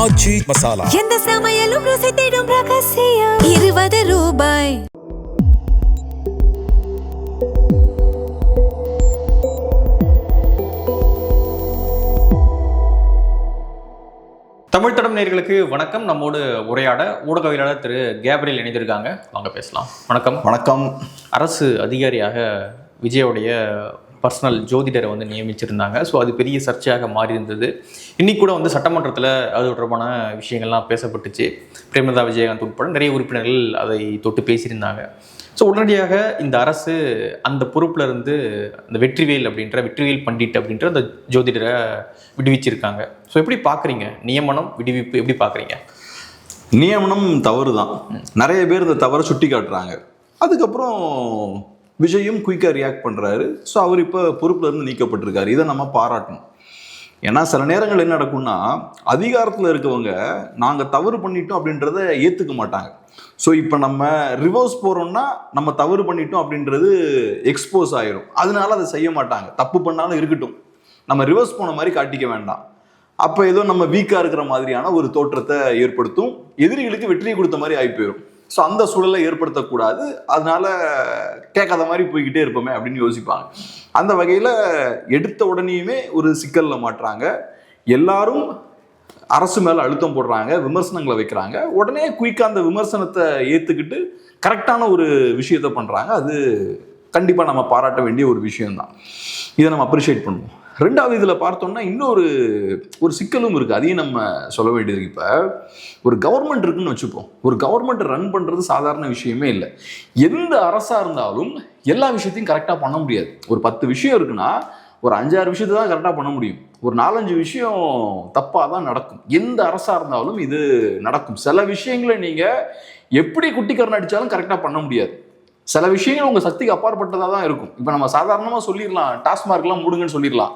ஆச்சி மசாலா. எந்த சமையலும் ருசி தேடும் ரகசியம். 20 ரூபாய். தமிழ் தடம் நேயர்களுக்கு வணக்கம். நம்மோடு உரையாட ஊடகவியலாளர் திரு கேப்ரியல் இணைந்திருக்காங்க. வாங்க பேசலாம். வணக்கம். வணக்கம். அரசு அதிகாரியாக விஜயோடைய பர்சனல் ஜோதிடரை நியமிச்சிருந்தாங்க. ஸோ அது பெரிய சர்ச்சையாக மாறி இருந்தது. இன்னைக்கு கூட சட்டமன்றத்தில் அது தொடர்பான விஷயங்கள்லாம் பேசப்பட்டுச்சு. பிரேமலதா விஜயகாந்த் உட்பட நிறைய உறுப்பினர்கள் அதை தொட்டு பேசியிருந்தாங்க. ஸோ உடனடியாக இந்த அரசு அந்த பொறுப்பில் இருந்து அந்த வெற்றிவேல் பண்டிட் அப்படின்ற அந்த ஜோதிடரை விடுவிச்சிருக்காங்க. ஸோ எப்படி பார்க்குறீங்க நியமனம் விடுவிப்பு, எப்படி பார்க்குறீங்க? நியமனம் தவறு தான். நிறைய பேர் இந்த தவறை சுட்டி காட்டுறாங்க. அதுக்கப்புறம் விஜயும் குயிக்காக ரியாக்ட் பண்ணுறாரு. ஸோ அவர் இப்போ பொறுப்பில் இருந்து நீக்கப்பட்டிருக்காரு. இதை நம்ம பாராட்டணும். ஏன்னா சில நேரங்கள் என்ன நடக்கும்னா, அதிகாரத்தில் இருக்கவங்க நாங்கள் தவறு பண்ணிட்டோம் அப்படின்றத ஏற்றுக்க மாட்டாங்க. ஸோ இப்போ நம்ம ரிவர்ஸ் போகிறோம்னா நம்ம தவறு பண்ணிட்டோம் அப்படின்றது எக்ஸ்போஸ் ஆகிடும். அதனால அதை செய்ய மாட்டாங்க. தப்பு பண்ணாலும் இருக்கட்டும், நம்ம ரிவர்ஸ் போன மாதிரி காட்டிக்க வேண்டாம். அப்போ ஏதோ நம்ம வீக்காக இருக்கிற மாதிரியான ஒரு தோற்றத்தை ஏற்படுத்தும். எதிரிகளுக்கு வெற்றியை கொடுத்த மாதிரி ஆகி போயிடும். ஸோ அந்த சூழலை ஏற்படுத்தக்கூடாது. அதனால கேட்காத மாதிரி போய்கிட்டே இருப்போமே அப்படின்னு யோசிப்பாங்க. அந்த வகையில் எடுத்த உடனேயுமே ஒரு சிக்கலில் மாட்டுறாங்க. எல்லாரும் அரசு மேலே அழுத்தம் போடுறாங்க, விமர்சனங்களை வைக்கிறாங்க. உடனே குயிக்காக அந்த விமர்சனத்தை ஏற்றுக்கிட்டு கரெக்டான ஒரு விஷயத்தை பண்ணுறாங்க. அது கண்டிப்பாக நம்ம பாராட்ட வேண்டிய ஒரு விஷயம்தான். இதை நம்ம அப்ரிஷியேட் பண்ணுவோம். ரெண்டாவது இதில் பார்த்தோம்னா இன்னொரு சிக்கலும் இருக்குது. அதையும் நம்ம சொல்ல வேண்டியது. இப்போ ஒரு கவர்மெண்ட் இருக்குன்னு வச்சுப்போம். ஒரு கவர்மெண்ட்டை ரன் பண்ணுறது சாதாரண விஷயமே இல்லை. எந்த அரசாக இருந்தாலும் எல்லா விஷயத்தையும் கரெக்டாக பண்ண முடியாது. ஒரு 10 விஷயம் இருக்குன்னா ஒரு 5-6 விஷயத்தை தான் கரெக்டாக பண்ண முடியும். ஒரு 4-5 விஷயம் தப்பாக தான் நடக்கும். எந்த அரசாக இருந்தாலும் இது நடக்கும். சில விஷயங்களை நீங்கள் எப்படி குட்டிக்கரணை அடித்தாலும் கரெக்டாக பண்ண முடியாது. சில விஷயங்கள் உங்கள் சக்திக்கு அப்பாற்பட்டதாக தான் இருக்கும். இப்போ நம்ம சாதாரணமாக சொல்லிடலாம், டாஸ்மார்க்லாம் மூடுங்கன்னு சொல்லிடலாம்.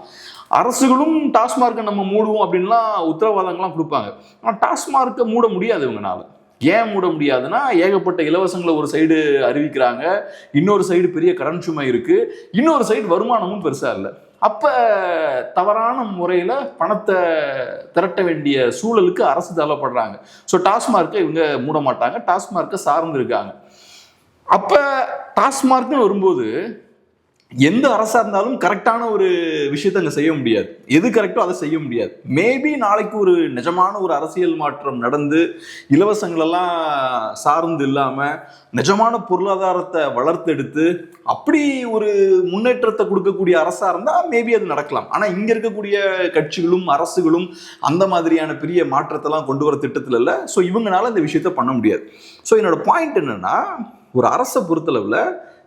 அரசுகளும் டாஸ்மார்க்கை நம்ம மூடுவோம் அப்படின்லாம் உத்தரவாதங்கள்லாம் கொடுப்பாங்க. ஆனால் டாஸ்மார்க்கை மூட முடியாது இவங்கனால. ஏன் மூட முடியாதுன்னா, ஏகப்பட்ட இலவசங்களை ஒரு சைடு அறிவிக்கிறாங்க, இன்னொரு சைடு பெரிய கடன் சுமை இருக்குது, இன்னொரு சைடு வருமானமும் பெருசாக இல்லை. அப்போ தவறான முறையில் பணத்தை திரட்ட வேண்டிய சூழலுக்கு அரசு தள்ளப்படுறாங்க. ஸோ டாஸ்மார்க்கை இவங்க மூட மாட்டாங்க, டாஸ்மார்க்கை சார்ந்து இருக்காங்க. அப்போ டாஸ்மார்க்னு வரும்போது எந்த அரசாக இருந்தாலும் கரெக்டான ஒரு விஷயத்தை அங்கே செய்ய முடியாது. எது கரெக்டோ அதை செய்ய முடியாது. மேபி நாளைக்கு ஒரு நிஜமான ஒரு அரசியல் மாற்றம் நடந்து இலவசங்களெல்லாம் சார்ந்து இல்லாமல் நிஜமான பொருளாதாரத்தை வளர்த்தெடுத்து அப்படி ஒரு முன்னேற்றத்தை கொடுக்கக்கூடிய அரசாக இருந்தால் மேபி அது நடக்கலாம். ஆனால் இங்கே இருக்கக்கூடிய கட்சிகளும் அரசுகளும் அந்த மாதிரியான பெரிய மாற்றத்தெல்லாம் கொண்டு வர திட்டத்தில் இல்லை. ஸோ இவங்களால இந்த விஷயத்த பண்ண முடியாது. ஸோ என்னோட பாயிண்ட் என்னன்னா, ஒரு அரசை பொறுத்தளவில்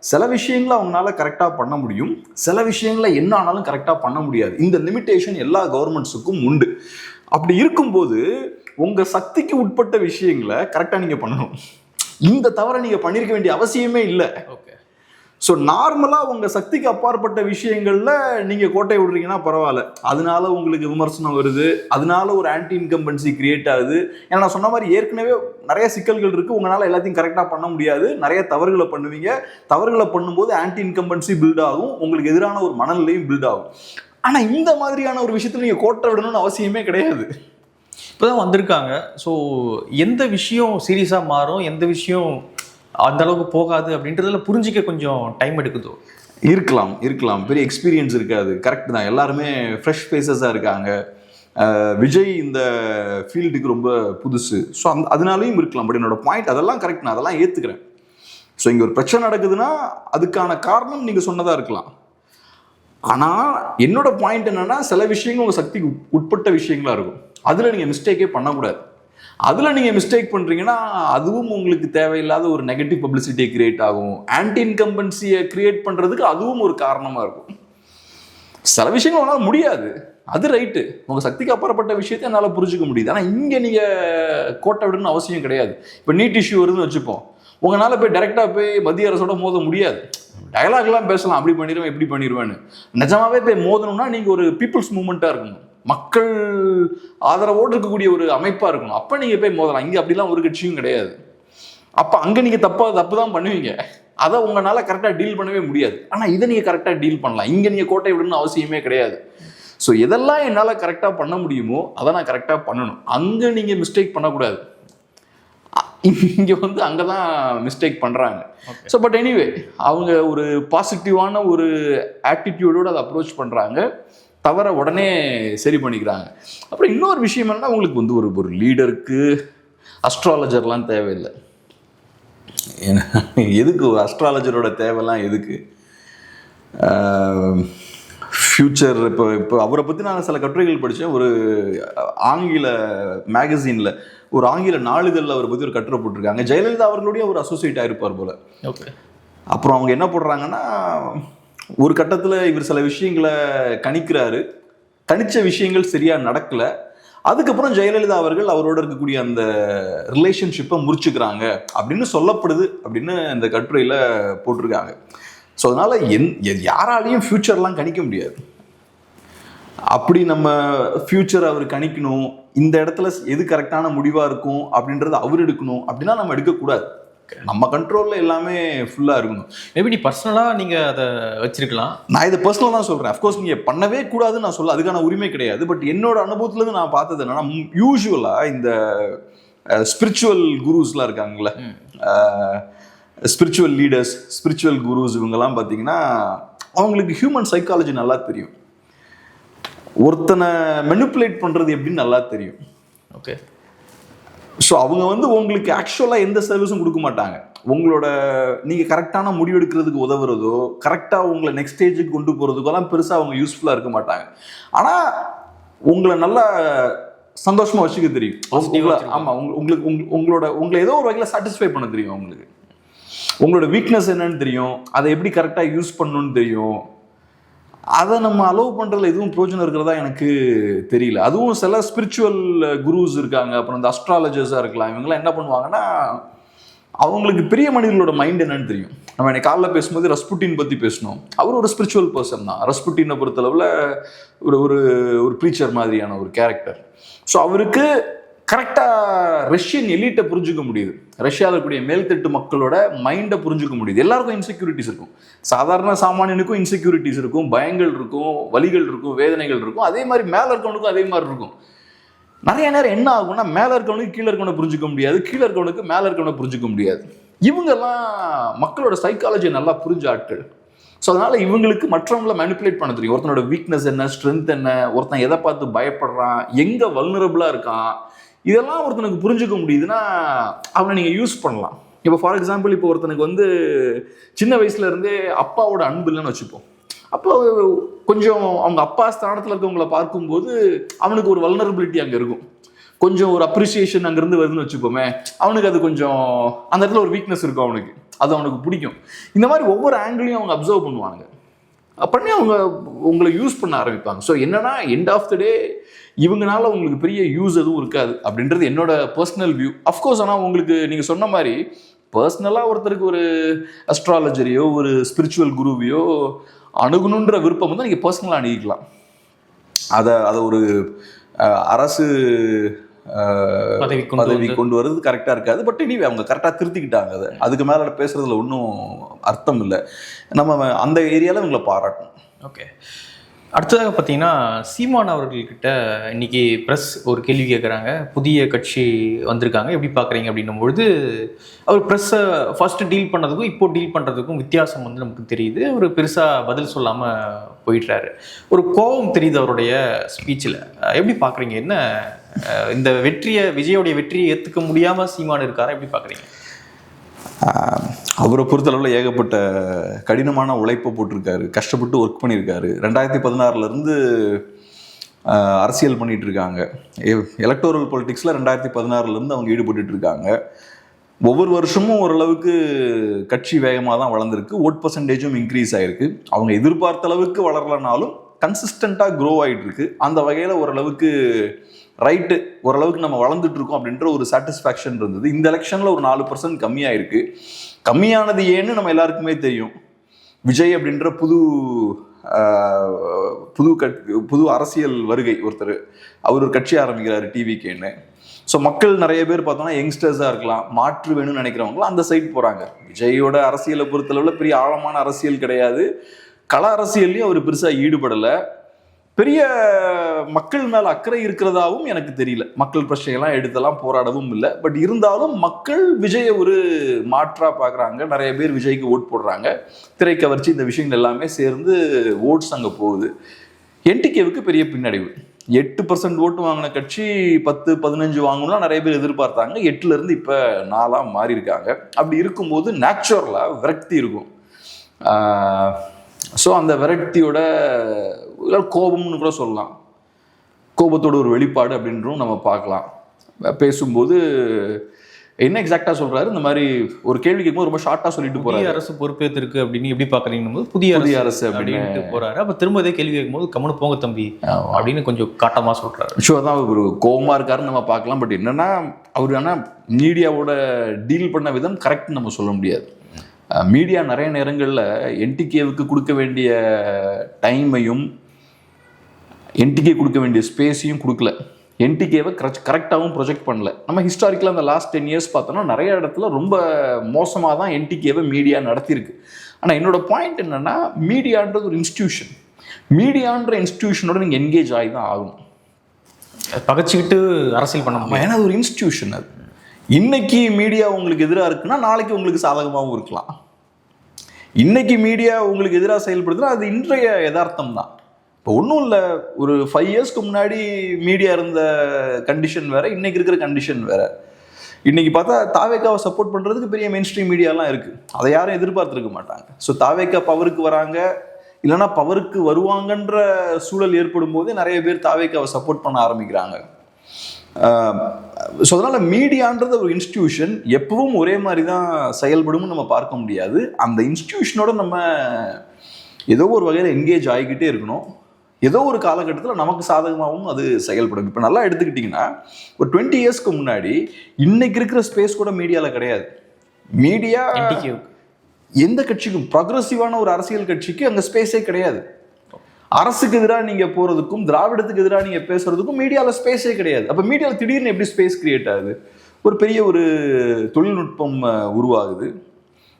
சில விஷயங்களை அவங்களால கரெக்டாக பண்ண முடியும், சில விஷயங்களை என்ன ஆனாலும் கரெக்டாக பண்ண முடியாது. இந்த லிமிட்டேஷன் எல்லா கவர்மெண்ட்ஸுக்கும் உண்டு. அப்படி இருக்கும்போது உங்கள் சக்திக்கு உட்பட்ட விஷயங்களை கரெக்டாக நீங்கள் பண்ணணும். இந்த தவிர நீங்கள் பண்ணியிருக்க வேண்டிய அவசியமே இல்லை. ஓகே. ஸோ நார்மலாக உங்கள் சக்திக்கு அப்பாற்பட்ட விஷயங்களில் நீங்கள் கோட்டை விடுறீங்கன்னா பரவாயில்ல. அதனால உங்களுக்கு விமர்சனம் வருது, அதனால ஒரு ஆன்டி இன்கம்பன்சி கிரியேட் ஆகுது. ஏன்னா நான் சொன்ன மாதிரி ஏற்கனவே நிறைய சிக்கல்கள் இருக்குது. உங்களால் எல்லாத்தையும் கரெக்டாக பண்ண முடியாது, நிறைய தவறுகளை பண்ணுவீங்க. தவறுகளை பண்ணும்போது ஆன்டி இன்கம்பன்சி பில்ட் ஆகும், உங்களுக்கு எதிரான ஒரு மனநிலையும் பில்ட் ஆகும். ஆனால் இந்த மாதிரியான ஒரு விஷயத்தில் நீங்கள் கோட்டை விடணும்னு அவசியமே கிடையாது. இப்போதான் வந்திருக்காங்க. ஸோ எந்த விஷயம் சீரியஸாக மாறும், எந்த விஷயம் அந்த அளவுக்கு போகாது அப்படின்றதுல புரிஞ்சிக்க கொஞ்சம் டைம் எடுக்குதோ? இருக்கலாம். பெரிய எக்ஸ்பீரியன்ஸ் இருக்காது. கரெக்ட் தான். எல்லாருமே ஃப்ரெஷ் ஃபேஸஸாக இருக்காங்க. விஜய் இந்த ஃபீல்டுக்கு ரொம்ப புதுசு. ஸோ அதனாலையும் இருக்கலாம். பட் என்னோட பாயிண்ட் அதெல்லாம் கரெக்ட், நான் அதெல்லாம் ஏற்றுக்கிறேன். ஸோ இங்கே ஒரு பிரச்சனை நடக்குதுன்னா அதுக்கான காரணம் நீங்கள் சொன்னதாக இருக்கலாம். ஆனால் என்னோட பாயிண்ட் என்னன்னா, சில விஷயங்கள் உங்கள் சக்திக்கு உட்பட்ட விஷயங்களா இருக்கும். அதில் நீங்கள் மிஸ்டேக்கே பண்ணக்கூடாது. அதில் நீங்கள் மிஸ்டேக் பண்ணுறீங்கன்னா அதுவும் உங்களுக்கு தேவையில்லாத ஒரு நெகட்டிவ் பப்ளிசிட்டியை கிரியேட் ஆகும். ஆன்டி இன்கம்பன்சியை கிரியேட் பண்ணுறதுக்கு அதுவும் ஒரு காரணமாக இருக்கும். சில விஷயங்கள் உங்களால் முடியாது, அது ரைட்டு. உங்கள் சக்திக்கு அப்பாற்பட்ட விஷயத்தை என்னால் புரிஞ்சுக்க முடியுது. ஆனால் இங்கே நீங்கள் கோட்டை விடணும்னு அவசியம் கிடையாது. இப்போ நீட் இஷ்யூ வருதுன்னு வச்சுப்போம். உங்களால் போய் டைரெக்டாக போய் மத்திய அரசோட மோத முடியாது. டயலாக்லாம் பேசலாம், அப்படி பண்ணிடுவேன் இப்படி பண்ணிடுவேன்னு. நிஜமாவே போய் மோதணும்னா நீங்கள் ஒரு பீப்புள்ஸ் மூவ்மெண்ட்டாக இருக்கணும், மக்கள் ஆதரவோடு இருக்கக்கூடிய ஒரு அமைப்பாக இருக்கணும். அப்போ நீங்கள் போய் மோதலாம். இங்கே அப்படிலாம் ஒரு கட்சியும் கிடையாது. அப்போ அங்கே நீங்கள் தப்பு தான் பண்ணுவீங்க. அதை உங்களால் கரெக்டாக டீல் பண்ணவே முடியாது. ஆனால் இதை நீங்கள் கரெக்டாக டீல் பண்ணலாம். இங்கே நீங்கள் கோட்டை விடணும்னு அவசியமே கிடையாது. ஸோ எதெல்லாம் என்னால் கரெக்டாக பண்ண முடியுமோ அதை நான் கரெக்டாக பண்ணணும். அங்கே நீங்கள் மிஸ்டேக் பண்ணக்கூடாது. இங்கே வந்து அங்கே தான் மிஸ்டேக் பண்ணுறாங்க. ஸோ பட் எனிவே அவங்க ஒரு பாசிட்டிவான ஒரு ஆட்டிடியூடோடு அதை அப்ரோச் பண்ணுறாங்க, தவிர உடனே சரி பண்ணிக்கிறாங்க. அப்புறம் இன்னொரு விஷயம் என்னன்னா, உங்களுக்கு வந்து ஒரு லீடருக்கு அஸ்ட்ராலஜர்லாம் தேவையில்லை. எதுக்கு ஒரு அஸ்ட்ராலஜரோட தேவைலாம் எதுக்கு? ஃப்யூச்சர் இப்போ அவரை பற்றி நான் சில கட்டுரைகள் படித்தேன். ஒரு ஆங்கில மேகசினில், ஒரு ஆங்கில நாளிதழில் அவரை பற்றி ஒரு கட்டுரை போட்டிருக்காங்க. ஜெயலலிதா அவர்களுடைய ஒரு அசோசியேட் ஆகிருப்பார் போல். ஓகே. அப்புறம் அவங்க என்ன போடுறாங்கன்னா, ஒரு கட்டத்தில் இவர் சில விஷயங்களை கணிக்கிறாரு, கணிச்ச விஷயங்கள் சரியாக நடக்கலை, அதுக்கப்புறம் ஜெயலலிதா அவர்கள் அவரோட இருக்கக்கூடிய அந்த ரிலேஷன்ஷிப்பை முறிச்சுக்கிறாங்க அப்படின்னு சொல்லப்படுது அப்படின்னு இந்த கட்டுரையில் போட்டிருக்காங்க. ஸோ அதனால யாராலையும் ஃப்யூச்சர்லாம் கணிக்க முடியாது. அப்படி நம்ம ஃப்யூச்சர் அவர் கணிக்கணும், இந்த இடத்துல எது கரெக்டான முடிவாக இருக்கும் அப்படின்றத அவர் எடுக்கணும் அப்படின்னா நம்ம எடுக்கக்கூடாது. நம்ம கண்ட்ரோலில் எல்லாமே ஃபுல்லாக இருக்கணும். மேபி நீ பர்சனலாக நீங்கள் அதை வச்சிருக்கலாம். நான் இதை பர்சனலாக தான் சொல்கிறேன். அஃப்கோர்ஸ் நீங்கள் பண்ணவே கூடாதுன்னு நான் சொல்ல, அதுக்கான உரிமை கிடையாது. பட் என்னோட அனுபவத்துலேருந்து நான் பார்த்தது என்னன்னா, யூஸ்வலாக இந்த ஸ்பிரிச்சுவல் குருஸ்லாம் இருக்காங்களே, ஸ்பிரிச்சுவல் லீடர்ஸ், ஸ்பிரிச்சுவல் குருஸ், இவங்கெல்லாம் பார்த்தீங்கன்னா அவங்களுக்கு ஹியூமன் சைக்காலஜி நல்லா தெரியும். ஒருத்தனை மெனிப்புலேட் பண்ணுறது எப்படின்னு நல்லா தெரியும். ஓகே. ஸோ அவங்க வந்து உங்களுக்கு ஆக்சுவலாக எந்த சர்வீஸும் கொடுக்க மாட்டாங்க. உங்களோட நீங்கள் கரெக்டான முடிவு எடுக்கிறதுக்கு உதவுறதோ, கரெக்டாக உங்களை நெக்ஸ்ட் ஸ்டேஜுக்கு கொண்டு போகிறதுக்கெல்லாம் பெருசாக அவங்க யூஸ்ஃபுல்லாக இருக்க மாட்டாங்க. ஆனால் உங்களை நல்லா சந்தோஷமாக வச்சுக்க தெரியும். ஆமாம், உங்களை ஏதோ ஒரு வகையில் சாட்டிஸ்ஃபை பண்ண தெரியும். அவங்களுக்கு உங்களோட வீக்னஸ் என்னன்னு தெரியும், அதை எப்படி கரெக்டாக யூஸ் பண்ணணும்னு தெரியும். அதை நம்ம அலோவ் பண்ணுறதுல எதுவும் பிரோஜனம் இருக்கிறதா எனக்கு தெரியல. அதுவும் சில ஸ்பிரிச்சுவல் குருஸ் இருக்காங்க, அப்புறம் இந்த அஸ்ட்ராலஜர்ஸாக இருக்கலாம், இவங்கெல்லாம் என்ன பண்ணுவாங்கன்னா, அவங்களுக்கு பெரிய மனிதர்களோட மைண்ட் என்னன்னு தெரியும். நம்ம இன்னைக்கு காலைல பேசும்போது ரஸ்புட்டின் பற்றி பேசணும். அவர் ஒரு ஸ்பிரிச்சுவல் பர்சன் தான். ரஸ்புட்டினை பொறுத்தளவில் ஒரு ஒரு ப்ரீச்சர் மாதிரியான ஒரு கேரக்டர். ஸோ அவருக்கு கரெக்டாக ரஷ்யன் எலீட்டை புரிஞ்சுக்க முடியுது, ரஷ்யாவில் இருக்கக்கூடிய மேல்தட்டு மக்களோட மைண்டை புரிஞ்சுக்க முடியுது. எல்லாருக்கும் இன்செக்யூரிட்டிஸ் இருக்கும், சாதாரண சாமானியனுக்கும் இன்செக்யூரிட்டிஸ் இருக்கும், பயங்கள் இருக்கும், வலிகள் இருக்கும், வேதனைகள் இருக்கும். அதே மாதிரி மேலே இருக்கவனுக்கும் அதே மாதிரி இருக்கும். நிறைய நேரம் என்ன ஆகும்னா, மேலே இருக்கவனுக்கு கீழே இருக்கவனை புரிஞ்சுக்க முடியாது, கீழே இருக்கவனுக்கு மேலே இருக்கவனை புரிஞ்சுக்க முடியாது. இவங்கெல்லாம் மக்களோட சைக்காலஜியை நல்லா புரிஞ்ச ஆட்கள். ஸோ அதனால இவங்களுக்கு மற்றவங்களை மேனிப்புலேட் பண்ண தெரியும். ஒருத்தனோட வீக்னஸ் என்ன, ஸ்ட்ரென்த் என்ன, ஒருத்தன் எதை பார்த்து பயப்படுறான், எங்கே வல்னரபிளாக இருக்கான், இதெல்லாம் ஒருத்தனுக்கு புரிஞ்சுக்க முடியுதுன்னா அவனை நீங்கள் யூஸ் பண்ணலாம். இப்போ ஃபார் எக்ஸாம்பிள், இப்போ ஒருத்தனுக்கு வந்து சின்ன வயசுல இருந்தே அப்பாவோட அன்பு இல்லைன்னு வச்சுப்போம். அப்போ கொஞ்சம் அவங்க அப்பா ஸ்தானத்தில் இருக்கவங்கள பார்க்கும்போது அவனுக்கு ஒரு வல்னரபிலிட்டி அங்கே இருக்கும், கொஞ்சம் ஒரு அப்ரிசியேஷன் அங்கேருந்து வருதுன்னு வச்சுப்போமே, அவனுக்கு அது கொஞ்சம் அந்த இடத்துல ஒரு வீக்னஸ் இருக்கும், அவனுக்கு அது அவனுக்கு பிடிக்கும். இந்த மாதிரி ஒவ்வொரு ஆங்கிளையும் அவங்க அப்சர்வ் பண்ணுவாங்க, அப்படின்னே அவங்க உங்களை யூஸ் பண்ண ஆரம்பிப்பாங்க. ஸோ என்னன்னா, எண்ட் ஆஃப் த டே இவங்கனால உங்களுக்கு பெரிய யூஸ் எதுவும் இருக்காது அப்படின்றது என்னோட பர்சனல் வியூ. அஃப்கோர்ஸ் ஆனால் உங்களுக்கு நீங்கள் சொன்ன மாதிரி பர்சனலாக ஒருத்தருக்கு ஒரு அஸ்ட்ராலஜரையோ ஒரு ஸ்பிரிச்சுவல் குருவையோ அணுகணுன்ற விருப்பம் வந்து நீங்கள் பர்சனலாக அணுகிக்கலாம். அதை ஒரு அரசு பதவி கொண்டு வர்றது கரெக்டாக இருக்காது. பட் எனிவே அவங்க கரெக்டாக திருத்திக்கிட்டாங்க. அதுக்கு மேலே பேசுறதுல ஒன்றும் அர்த்தம் இல்லை. நம்ம அந்த ஏரியாவில் இவங்களை பாராட்டணும். ஓகே. அடுத்ததாக பார்த்தீங்கன்னா, சீமான் அவர்கள்கிட்ட இன்னைக்கு ப்ரெஸ் ஒரு கேள்வி கேட்குறாங்க. புதிய கட்சி வந்திருக்காங்க, எப்படி பார்க்குறீங்க அப்படின்னும்பொழுது அவர் ப்ரெஸ்ஸை ஃபர்ஸ்ட்டு டீல் பண்ணதுக்கும் இப்போ டீல் பண்ணுறதுக்கும் வித்தியாசம் வந்து நமக்கு தெரியுது. ஒரு பெருசாக பதில் சொல்லாமல் போயிடுறாரு. ஒரு கோபம் தெரியுது அவருடைய ஸ்பீச்சில். எப்படி பார்க்குறீங்க? என்ன இந்த விஜயோடைய வெற்றியை ஏற்றுக்க முடியாமல் சீமான் இருக்காரா, எப்படி பார்க்குறீங்க? அவரை பொறுத்தளவில் ஏகப்பட்ட கடினமான உழைப்பை போட்டிருக்காரு, கஷ்டப்பட்டு ஒர்க் பண்ணியிருக்காரு. 2016 அரசியல் பண்ணிட்டு இருக்காங்க. எலக்டோரல் பொலிட்டிக்ஸில் 2016 அவங்க ஈடுபட்டு இருக்காங்க. ஒவ்வொரு வருஷமும் ஓரளவுக்கு கட்சி வேகமாக தான் வளர்ந்துருக்கு, ஓட் பர்சன்டேஜும் இன்க்ரீஸ் ஆகிருக்கு. அவங்க எதிர்பார்த்த அளவுக்கு வளரலனாலும் கன்சிஸ்டண்ட்டாக க்ரோ ஆகிட்டு இருக்கு. அந்த வகையில் ஓரளவுக்கு ரைட்டு, ஓரளவுக்கு நம்ம வளர்ந்துட்டு இருக்கோம் அப்படின்ற ஒரு சாட்டிஸ்ஃபேக்ஷன் இருந்தது. இந்த எலெக்ஷனில் ஒரு 4% கம்மியாயிருக்கு. கம்மியானது ஏன்னு நம்ம எல்லாருக்குமே தெரியும். விஜய் அப்படின்ற புது அரசியல் வருகை ஒருத்தர், அவர் ஒரு கட்சி ஆரம்பிக்கிறாரு டிவிகேன்னு. ஸோ மக்கள் நிறைய பேர் பார்த்தோம்னா யங்ஸ்டர்ஸாக இருக்கலாம், மாற்று வேணும்னு நினைக்கிறவங்களும் அந்த சைட் போகிறாங்க. விஜயோட அரசியலை பொறுத்தளவில் பெரிய ஆழமான அரசியல் கிடையாது, கள அரசியல்லையும் அவர் பெருசாக ஈடுபடலை. பெரிய மக்கள் மேல அக்கறை இருக்கிறதாவும் எனக்கு தெரியல. மக்கள் பிரச்சனைகள்லாம் எடுத்தெல்லாம் போராடவும் இல்லை. பட் இருந்தாலும் மக்கள் விஜயை ஒரு மாற்றா பார்க்குறாங்க. நிறைய பேர் விஜய்க்கு ஓட் போடுறாங்க. திரைக்கவர்ச்சி இந்த விஷயங்கள் எல்லாமே சேர்ந்து ஓட்ஸ் அங்கே போகுது. என்டிகேவுக்கு பெரிய பின்னடைவு. 8% ஓட்டு வாங்கின கட்சி 10-15 வாங்கணும்னா நிறைய பேர் எதிர்பார்த்தாங்க. 8லேருந்து இப்போ 4 மாறி இருக்காங்க. அப்படி இருக்கும்போது நேச்சுரலாக விரக்தி இருக்கும். ஸோ அந்த விரக்தியோட கோபம்னு கூட சொல்லலாம், கோபத்தோட ஒரு வெளிப்பாடு அப்படின்றும் நம்ம பார்க்கலாம். பேசும்போது என்ன எக்ஸாக்டா சொல்றாரு, இந்த மாதிரி ஒரு கேள்வி கேட்கும்போது ரொம்ப ஷார்ட்டா சொல்லிட்டு போறாரு. புதிய அரசு பொறுப்பேற்றிருக்கு அப்படின்னு எப்படி பாக்குறீங்க? புதிய அரசு அப்படின்னு போறாரு. அப்ப திரும்ப அதே கேள்வி கேட்கும்போது கம்முனு போங்க தம்பி அப்படின்னு கொஞ்சம் காட்டமா சொல்றாரு. ஷோ தான் ஒரு கோவமா இருக்காருன்னு நம்ம பார்க்கலாம். பட் என்னன்னா அவரு ஆனா மீடியாவோட டீல் பண்ண விதம் கரெக்ட் நம்ம சொல்ல முடியாது. மீடியா நிறைய நேரங்களில் என்டிகேவுக்கு கொடுக்க வேண்டிய டைமையும் என்டிகே கொடுக்க வேண்டிய ஸ்பேஸையும் கொடுக்கல. என்டிகேவை கரெக்டாகவும் ப்ரொஜெக்ட் பண்ணல. நம்ம ஹிஸ்டாரிக்கலாக அந்த லாஸ்ட் 10 இயர்ஸ் பார்த்தோம்னா நிறைய இடத்துல ரொம்ப மோசமாக தான் என்டிகேவை மீடியா நடத்தியிருக்கு. ஆனால் என்னோட பாயிண்ட் என்னென்னா, மீடியான்றது ஒரு இன்ஸ்டிடியூஷன். மீடியான்ற இன்ஸ்டிடியூஷனோட நீங்கள் என்கேஜ் ஆகி தான் ஆகணும். பகச்சிக்கிட்டு அரசியல் பண்ண முடியும். ஏன்னா அது ஒரு இன்ஸ்டிடியூஷன். அது இன்னைக்கு மீடியா உங்களுக்கு எதிராக இருக்குன்னா நாளைக்கு உங்களுக்கு சாதகமாகவும் இருக்கலாம். இன்னைக்கு மீடியா உங்களுக்கு எதிராக செயல்படுதுன்னா அது இன்றைய யதார்த்தம் தான். இப்போ ஒன்றும் இல்லை, ஒரு 5 இயர்ஸ்க்கு முன்னாடி மீடியா இருந்த கண்டிஷன் வேற, இன்னைக்கு இருக்கிற கண்டிஷன் வேற. இன்னைக்கு பார்த்தா தாவேக்காவை சப்போர்ட் பண்ணுறதுக்கு பெரிய மெயின் ஸ்ட்ரீம் மீடியாலாம் இருக்கு. அதை யாரும் எதிர்பார்த்துருக்க மாட்டாங்க. ஸோ தாவேக்கா பவருக்கு வராங்க, இல்லைன்னா பவருக்கு வருவாங்கன்ற சூழல் ஏற்படும் போதே நிறைய பேர் தாவேக்காவை சப்போர்ட் பண்ண ஆரம்பிக்கிறாங்க. ஸோ அதனால் மீடியான்றது ஒரு இன்ஸ்டிடியூஷன், எப்பவும் ஒரே மாதிரி தான் செயல்படும்னு நம்ம பார்க்க முடியாது. அந்த இன்ஸ்டிடியூஷனோட நம்ம ஏதோ ஒரு வகையில் என்கேஜ் ஆகிக்கிட்டே இருக்கணும். ஏதோ ஒரு காலகட்டத்தில் நமக்கு சாதகமாகவும் அது செயல்படும். இப்போ நல்லா எடுத்துக்கிட்டிங்கன்னா, ஒரு 20 இயர்ஸ்க்கு முன்னாடி இன்னைக்கு இருக்கிற ஸ்பேஸ் கூட மீடியாவில் கிடையாது. மீடியா எந்த கட்சிக்கும், ப்ரொக்ரெசிவான ஒரு அரசியல் கட்சிக்கு அங்கே ஸ்பேஸே கிடையாது. அரசுக்கு எதிராக நீங்கள் போகிறதுக்கும் திராவிடத்துக்கு எதிராக நீங்கள் பேசுறதுக்கும் மீடியாவில் ஸ்பேஸே கிடையாது. அப்போ மீடியாவில் திடீர்னு எப்படி ஸ்பேஸ் கிரியேட் ஆகுது? ஒரு பெரிய ஒரு தொழில்நுட்பம் உருவாகுது.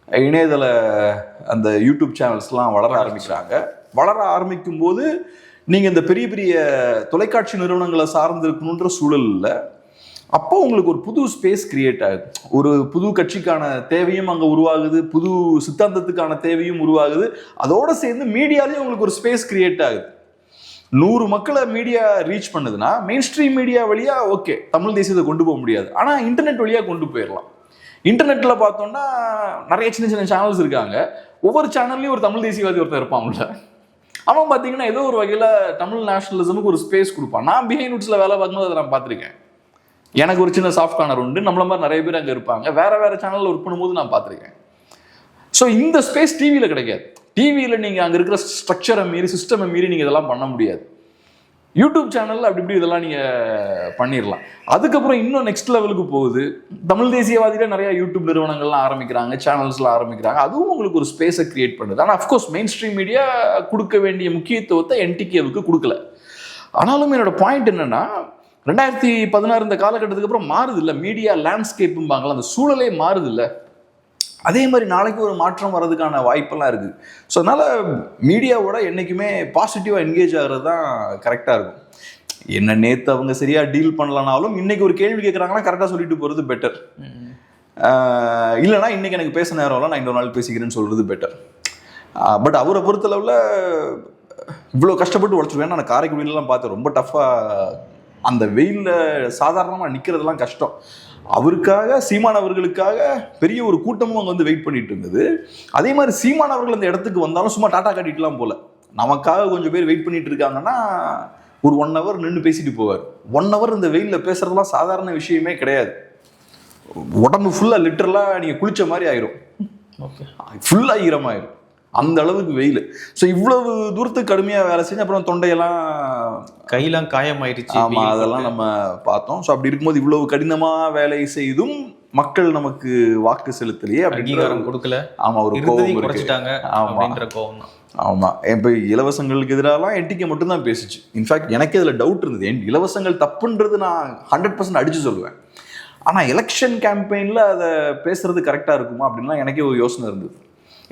இணையதள அந்த யூடியூப் சேனல்ஸ்லாம் வளர ஆரம்பிக்கிறாங்க. வளர ஆரம்பிக்கும் போது நீங்கள் இந்த பெரிய பெரிய தொலைக்காட்சி நிறுவனங்களை சார்ந்திருக்கணுன்ற சூழல் இல்லை. அப்போ உங்களுக்கு ஒரு புது ஸ்பேஸ் கிரியேட் ஆகுது. ஒரு புது கட்சிக்கான தேவையும் அங்கே உருவாகுது, புது சித்தாந்தத்துக்கான தேவையும் உருவாகுது. அதோடு சேர்ந்து மீடியாலேயும் உங்களுக்கு ஒரு ஸ்பேஸ் கிரியேட் ஆகுது. 100 மக்களை மீடியா ரீச் பண்ணுதுன்னா மெயின் ஸ்ட்ரீம் மீடியா வழியாக ஓகே தமிழ் தேசியத்தை கொண்டு போக முடியாது, ஆனால் இன்டர்நெட் வழியாக கொண்டு போயிடலாம். இன்டர்நெட்டில் பார்த்தோம்னா நிறைய சின்ன சின்ன சேனல்ஸ் இருக்காங்க. ஒவ்வொரு சேனல்லையும் ஒரு தமிழ் தேசியவாதி ஒருத்தர் இருப்பாங்கல்ல, அவன் பார்த்தீங்கன்னா ஏதோ ஒரு வகையில் தமிழ் நேஷனலிசமுக்கு ஒரு ஸ்பேஸ் கொடுப்பான். நான் பிஹைண்ட் வுட்ஸில் வேலை பார்க்கும்போது அதை நான் பார்த்துருக்கேன். எனக்கு ஒரு சின்ன சாஃப்ட் கார்னர் உண்டு. நம்மள மாதிரி நிறைய பேர் அங்கே இருப்பாங்க. வேற சேனலில் ஒர்க் பண்ணும்போது நான் பார்த்துருக்கேன். ஸோ இந்த ஸ்பேஸ் டிவியில் கிடைக்காது. டிவியில் நீங்கள் அங்கே இருக்கிற ஸ்ட்ரக்சரை மீறி, சிஸ்டமை மீறி நீங்கள் இதெல்லாம் பண்ண முடியாது. யூடியூப் சேனலில் அப்படி இப்படி இதெல்லாம் நீங்கள் பண்ணிடலாம். அதுக்கப்புறம் இன்னும் நெக்ஸ்ட் லெவலுக்கு போகுது. தமிழ் தேசியவாதிகள் நிறைய யூடியூப் நிறுவனங்கள்லாம் ஆரம்பிக்கிறாங்க, சேனல்ஸ்லாம் ஆரம்பிக்கிறாங்க. அதுவும் உங்களுக்கு ஒரு ஸ்பேஸை கிரியேட் பண்ணுது. ஆனால் அஃப்கோர்ஸ் மெயின் ஸ்ட்ரீம் மீடியா கொடுக்க வேண்டிய முக்கியத்துவத்தை என்டிகேவுக்கு கொடுக்கல. ஆனாலும் என்னோட பாயிண்ட் என்னன்னா, 2016 இந்த காலகட்டத்துக்கு அப்புறம் மாறுது இல்லை மீடியா லேண்ட்ஸ்கேப்பும்பாங்களா, அந்த சூழலே மாறுது இல்லை. அதே மாதிரி நாளைக்கு ஒரு மாற்றம் வர்றதுக்கான வாய்ப்பெல்லாம் இருக்குது. ஸோ அதனால் மீடியாவோட என்றைக்குமே பாசிட்டிவாக என்கேஜ் ஆகிறது தான் கரெக்டாக இருக்கும். என்ன நேற்று அவங்க சரியாக டீல் பண்ணலனாலும் இன்றைக்கி ஒரு கேள்வி கேட்குறாங்கன்னா கரெக்டாக சொல்லிட்டு போகிறது பெட்டர். இல்லைனா இன்றைக்கி எனக்கு பேச நேரம்லாம் நான் இன்னொரு நாள் பேசிக்கிறேன்னு சொல்கிறது பெட்டர். பட் அவரை பொறுத்தளவில் இவ்வளோ கஷ்டப்பட்டு உழைச்சிருவேன். நான் காரைக்குடியிலலாம் பார்த்தேன், ரொம்ப டஃப்பாக அந்த வெயிலில் சாதாரணமாக நிற்கிறதுலாம் கஷ்டம். அவருக்காக, சீமானவர்களுக்காக பெரிய ஒரு கூட்டமும் அங்கே வந்து வெயிட் பண்ணிட்டு இருந்தது. அதே மாதிரி சீமானவர்கள் அந்த இடத்துக்கு வந்தாலும் சும்மா டாட்டா காட்டிட்டுலாம் போல, நமக்காக கொஞ்சம் பேர் வெயிட் பண்ணிட்டு இருக்காங்கன்னா ஒரு 1 hour நின்று பேசிட்டு போவார். 1 hour இந்த வெயிலில் பேசுறதுலாம் சாதாரண விஷயமே கிடையாது. உடம்பு ஃபுல்லாக லிட்டரலாக நீங்கள் குளிச்ச மாதிரி ஆயிரும், ஃபுல்லாக ஈரமாயிரும், அந்த அளவுக்கு வெயில். ஸோ இவ்வளவு தூரத்துக்கு கடுமையாக வேலை செஞ்சு அப்புறம் தொண்டையெல்லாம் கையெல்லாம் காயமாயிருச்சு. ஆமாம், அதெல்லாம் நம்ம பார்த்தோம். ஸோ அப்படி இருக்கும்போது இவ்வளவு கடினமாக வேலை செய்தும் மக்கள் நமக்கு வாக்கு செலுத்தலையே, அங்கீகாரம் கொடுக்கல. ஆமாம், ஒரு கோவம் குறைச்சிட்டாங்க. ஆமாம், கோவம் தான். ஆமாம். இப்போ இலவசங்களுக்கு எதிராலாம் என்டிகே மட்டும்தான் பேசிச்சு. இன்ஃபேக்ட் எனக்கு இதில் டவுட் இருந்தது. இலவசங்கள் தப்புன்றது நான் 100% அடித்து சொல்லுவேன். ஆனால் எலெக்ஷன் கேம்பெயினில் அதை பேசுறது கரெக்டாக இருக்குமா அப்படின்லாம் எனக்கே ஒரு யோசனை இருந்தது.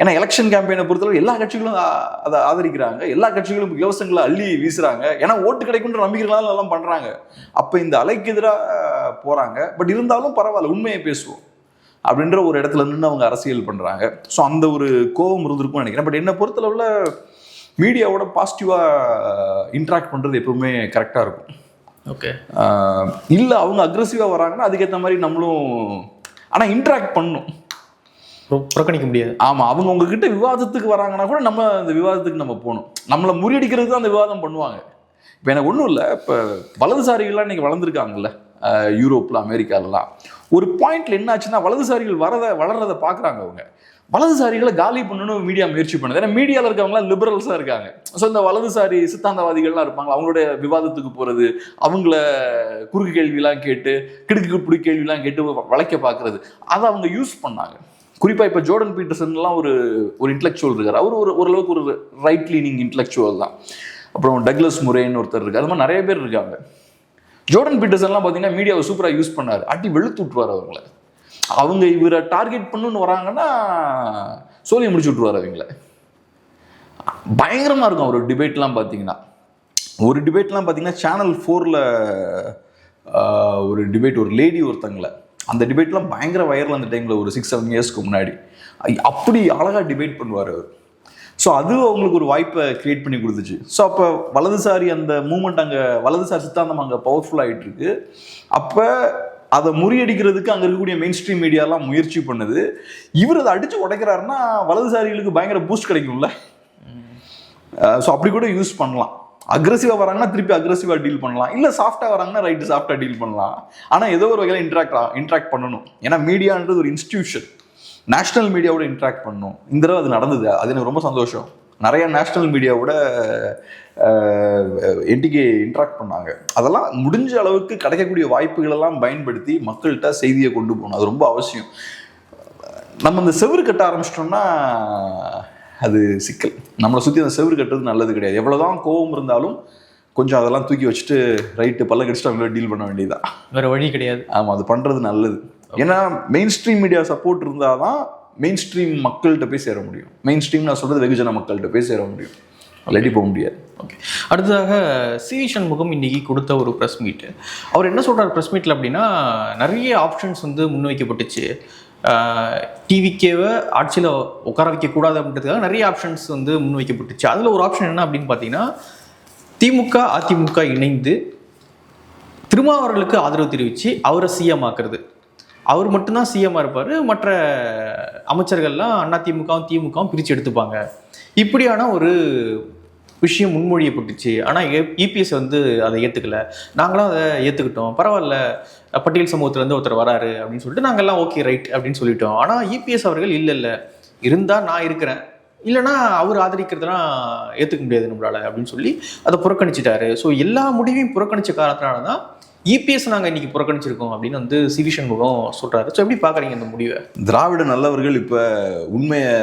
ஏன்னா எலெக்ஷன் கேம்பெயினை பொறுத்தளவு எல்லா கட்சிகளும் அதை ஆதரிக்கிறாங்க, எல்லா கட்சிகளும் இலவசங்களை அள்ளி வீசுறாங்க, ஏன்னா ஓட்டு கிடைக்குன்ற நம்பிக்கைகளால எல்லாம் பண்றாங்க. அப்ப இந்த அலைக்கு எதிராக போறாங்க. பட் இருந்தாலும் பரவாயில்ல, உண்மையை பேசுவோம் அப்படின்ற ஒரு இடத்துல நின்று அவங்க அரசியல் பண்றாங்க. ஸோ அந்த ஒரு கோபம் இருந்திருக்கும்னு நினைக்கிறேன். பட் என்னை பொறுத்தளவுல மீடியாவோட பாசிட்டிவா இன்ட்ராக்ட் பண்றது எப்பவுமே கரெக்டா இருக்கும். ஓகே, இல்ல அவங்க அக்ரெசிவா வராங்கன்னா அதுக்கேற்ற மாதிரி நம்மளும் ஆனா இன்ட்ராக்ட் பண்ணணும், புறக்கணிக்க முடியாது. ஆமா, அவங்க உங்ககிட்ட விவாதத்துக்கு வராங்கன்னா கூட நம்ம அந்த விவாதத்துக்கு நம்ம போகணும். நம்மளை முறியடிக்கிறதுக்கு தான் அந்த விவாதம் பண்ணுவாங்க. இப்போ எனக்கு ஒன்றும் இல்லை, இப்போ வலதுசாரிகள்லாம் இன்னைக்கு வளர்ந்துருக்காங்கல்ல யூரோப்பில் அமெரிக்காலலாம். ஒரு பாயிண்ட்ல என்ன ஆச்சுன்னா வலதுசாரிகள் வளர்றதை பார்க்குறாங்க. அவங்க வலதுசாரிகளை காலி பண்ணணும் மீடியா முயற்சி பண்ணுது. ஏன்னா மீடியாவில் இருக்கவங்களாம் லிபரல்ஸாக இருக்காங்க. ஸோ இந்த வலதுசாரி சித்தாந்தவாதிகள்லாம் இருப்பாங்க, அவங்களுடைய விவாதத்துக்கு போகிறது, அவங்கள குறுக்கு கேள்விலாம் கேட்டு கிடுக்கு பிடி கேள்விலாம் கேட்டு வளைக்க பார்க்குறது, அதை அவங்க யூஸ் பண்ணாங்க. குறிப்பாக இப்போ ஜோர்டன் பீட்டர்சன்லாம் ஒரு இன்டலெக்சுவல் இருக்கார். அவர் ஓரளவுக்கு ஒரு ரைட் லீனிங் இன்டலெக்சுவல் தான். அப்புறம் டக்ளஸ் முரேன்னு ஒருத்தர் இருக்கார். அது மாதிரி நிறைய பேர் இருக்காங்க. ஜோர்டன் பீட்டர்சன்லாம் பார்த்தீங்கன்னா மீடியாவை சூப்பராக யூஸ் பண்ணார், அட்டி வெளுத்து விட்டுருவார் அவங்கள. அவங்க இவரை டார்கெட் பண்ணுன்னு வராங்கன்னா சோழியை முடிச்சு விட்டுருவார் அவங்கள. பயங்கரமாக இருக்கும் அவர் டிபேட்லாம் பார்த்தீங்கன்னா. ஒரு டிபேட்லாம் பார்த்தீங்கன்னா சேனல் 4ல் ஒரு டிபேட், ஒரு லேடி ஒருத்தங்களை, அந்த டிபேட்லாம் பயங்கர வைரல் அந்த டைமில், ஒரு 6-7 இயர்ஸ்க்கு முன்னாடி. அப்படி அழகாக டிபேட் பண்ணுவார் அவர். ஸோ அது அவங்களுக்கு ஒரு வாய்ப்பை கிரியேட் பண்ணி கொடுத்துச்சு. ஸோ அப்போ வலதுசாரி அந்த மூமெண்ட் அங்கே, வலதுசாரி சித்தாந்தம் அங்கே பவர்ஃபுல் ஆகிட்டு இருக்கு. அப்போ அதை முறியடிக்கிறதுக்கு அங்கே இருக்கக்கூடிய மெயின் ஸ்ட்ரீம் மீடியாலாம் முயற்சி பண்ணுது. இவர் அதை அடித்து உடைக்கிறாருன்னா வலதுசாரிகளுக்கு பயங்கர பூஸ்ட் கிடைக்கும்ல. ஸோ அப்படி கூட யூஸ் பண்ணலாம். அக்ரெசிவாக வராங்கன்னா திருப்பி அக்ரெசிவாக டீல் பண்ணலாம், இல்லை சாஃப்டாக வராங்கன்னா ரைட்டு சாஃப்டாக டீல் பண்ணலாம். ஆனால் ஏதோ ஒரு வகையில் இன்ட்ராக்ட் பண்ணணும். ஏன்னா மீடியான்றது ஒரு இன்ஸ்டிடியூஷன், நேஷனல் மீடியாவோட இன்ட்ராக்ட் பண்ணணும். இந்த தடவை அது நடந்தது, அது எனக்கு ரொம்ப சந்தோஷம். நிறைய நேஷனல் மீடியாவோட என்டிகே இன்ட்ராக்ட் பண்ணாங்க. அதெல்லாம் முடிஞ்ச அளவுக்கு கிடைக்கக்கூடிய வாய்ப்புகளெல்லாம் பயன்படுத்தி மக்கள்கிட்ட செய்தியை கொண்டு போகணும், அது ரொம்ப அவசியம். நம்ம இந்த செவுறு கட்ட ஆரம்பிச்சிட்டோம்னா அது சிக்கல். நம்மளை சுற்றி அந்த செவுறு கட்டுறது நல்லது கிடையாது. எவ்வளோதான் கோபம் இருந்தாலும் கொஞ்சம் அதெல்லாம் தூக்கி வச்சுட்டு ரைட்டு பல்ல கடிச்சிட்டு அவங்கள டீல் பண்ண வேண்டியதுதான், வேறு வழி கிடையாது. ஆமாம், அது பண்ணுறது நல்லது. ஏன்னா மெயின் ஸ்ட்ரீம் மீடியா சப்போர்ட் இருந்தால் தான் மெயின் ஸ்ட்ரீம் மக்கள்கிட்ட போய் சேர முடியும். மெயின் ஸ்ட்ரீம் நான் சொல்கிறது வெகுஜன மக்கள்கிட்ட போய் சேர முடியும், இல்லாட்டி போக முடியாது. ஓகே, அடுத்ததாக சி.வி. சண்முகம் இன்னைக்கு கொடுத்த ஒரு ப்ரெஸ் மீட்டு. அவர் என்ன சொல்கிறார் ப்ரெஸ் மீட்டில் அப்படின்னா, நிறைய ஆப்ஷன்ஸ் வந்து முன்வைக்கப்பட்டுச்சு. டிவிக்கேவை ஆட்சியில் உட்கார வைக்கக்கூடாது அப்படின்றதுக்காக நிறைய ஆப்ஷன்ஸ் வந்து முன்வைக்கப்பட்டுச்சு. அதில் ஒரு ஆப்ஷன் என்ன அப்படின்னு பார்த்தீங்கன்னா, திமுக அதிமுக இணைந்து திருமாவர்களுக்கு ஆதரவு தெரிவித்து அவரை சிஎம் ஆக்குறது. அவர் மட்டும்தான் சிஎம்மாக இருப்பார், மற்ற அமைச்சர்கள்லாம் அதிமுகவும் திமுகவும் பிரித்து எடுத்துப்பாங்க. இப்படியான ஒரு விஷயம் முன்மொழியப்பட்டுச்சு. ஆனால் இபிஎஸ் வந்து அதை ஏற்றுக்கல. நாங்களாம் அதை ஏற்றுக்கிட்டோம், பரவாயில்ல, பட்டியல் சமூகத்திலேருந்து ஒருத்தர் வராரு அப்படின்னு சொல்லிட்டு நாங்கள்லாம் ஓகே ரைட் அப்படின்னு சொல்லிட்டோம். ஆனால் இபிஎஸ் அவர்கள் இல்லை இருந்தால் நான் இருக்கிறேன், இல்லைனா அவர் ஆதரிக்கிறதுலாம் ஏற்றுக்க முடியாது நம்மளால அப்படின்னு சொல்லி அதை புறக்கணிச்சிட்டாரு. ஸோ எல்லா முடிவையும் புறக்கணிச்ச காரணத்தினால தான் இபிஎஸ் நாங்கள் இன்னைக்கு புறக்கணிச்சிருக்கோம் அப்படின்னு வந்து சி.வி. சண்முகம் சொல்கிறாரு. ஸோ எப்படி பார்க்குறீங்க இந்த முடிவை? திராவிட நல்லவர்கள் இப்போ உண்மையை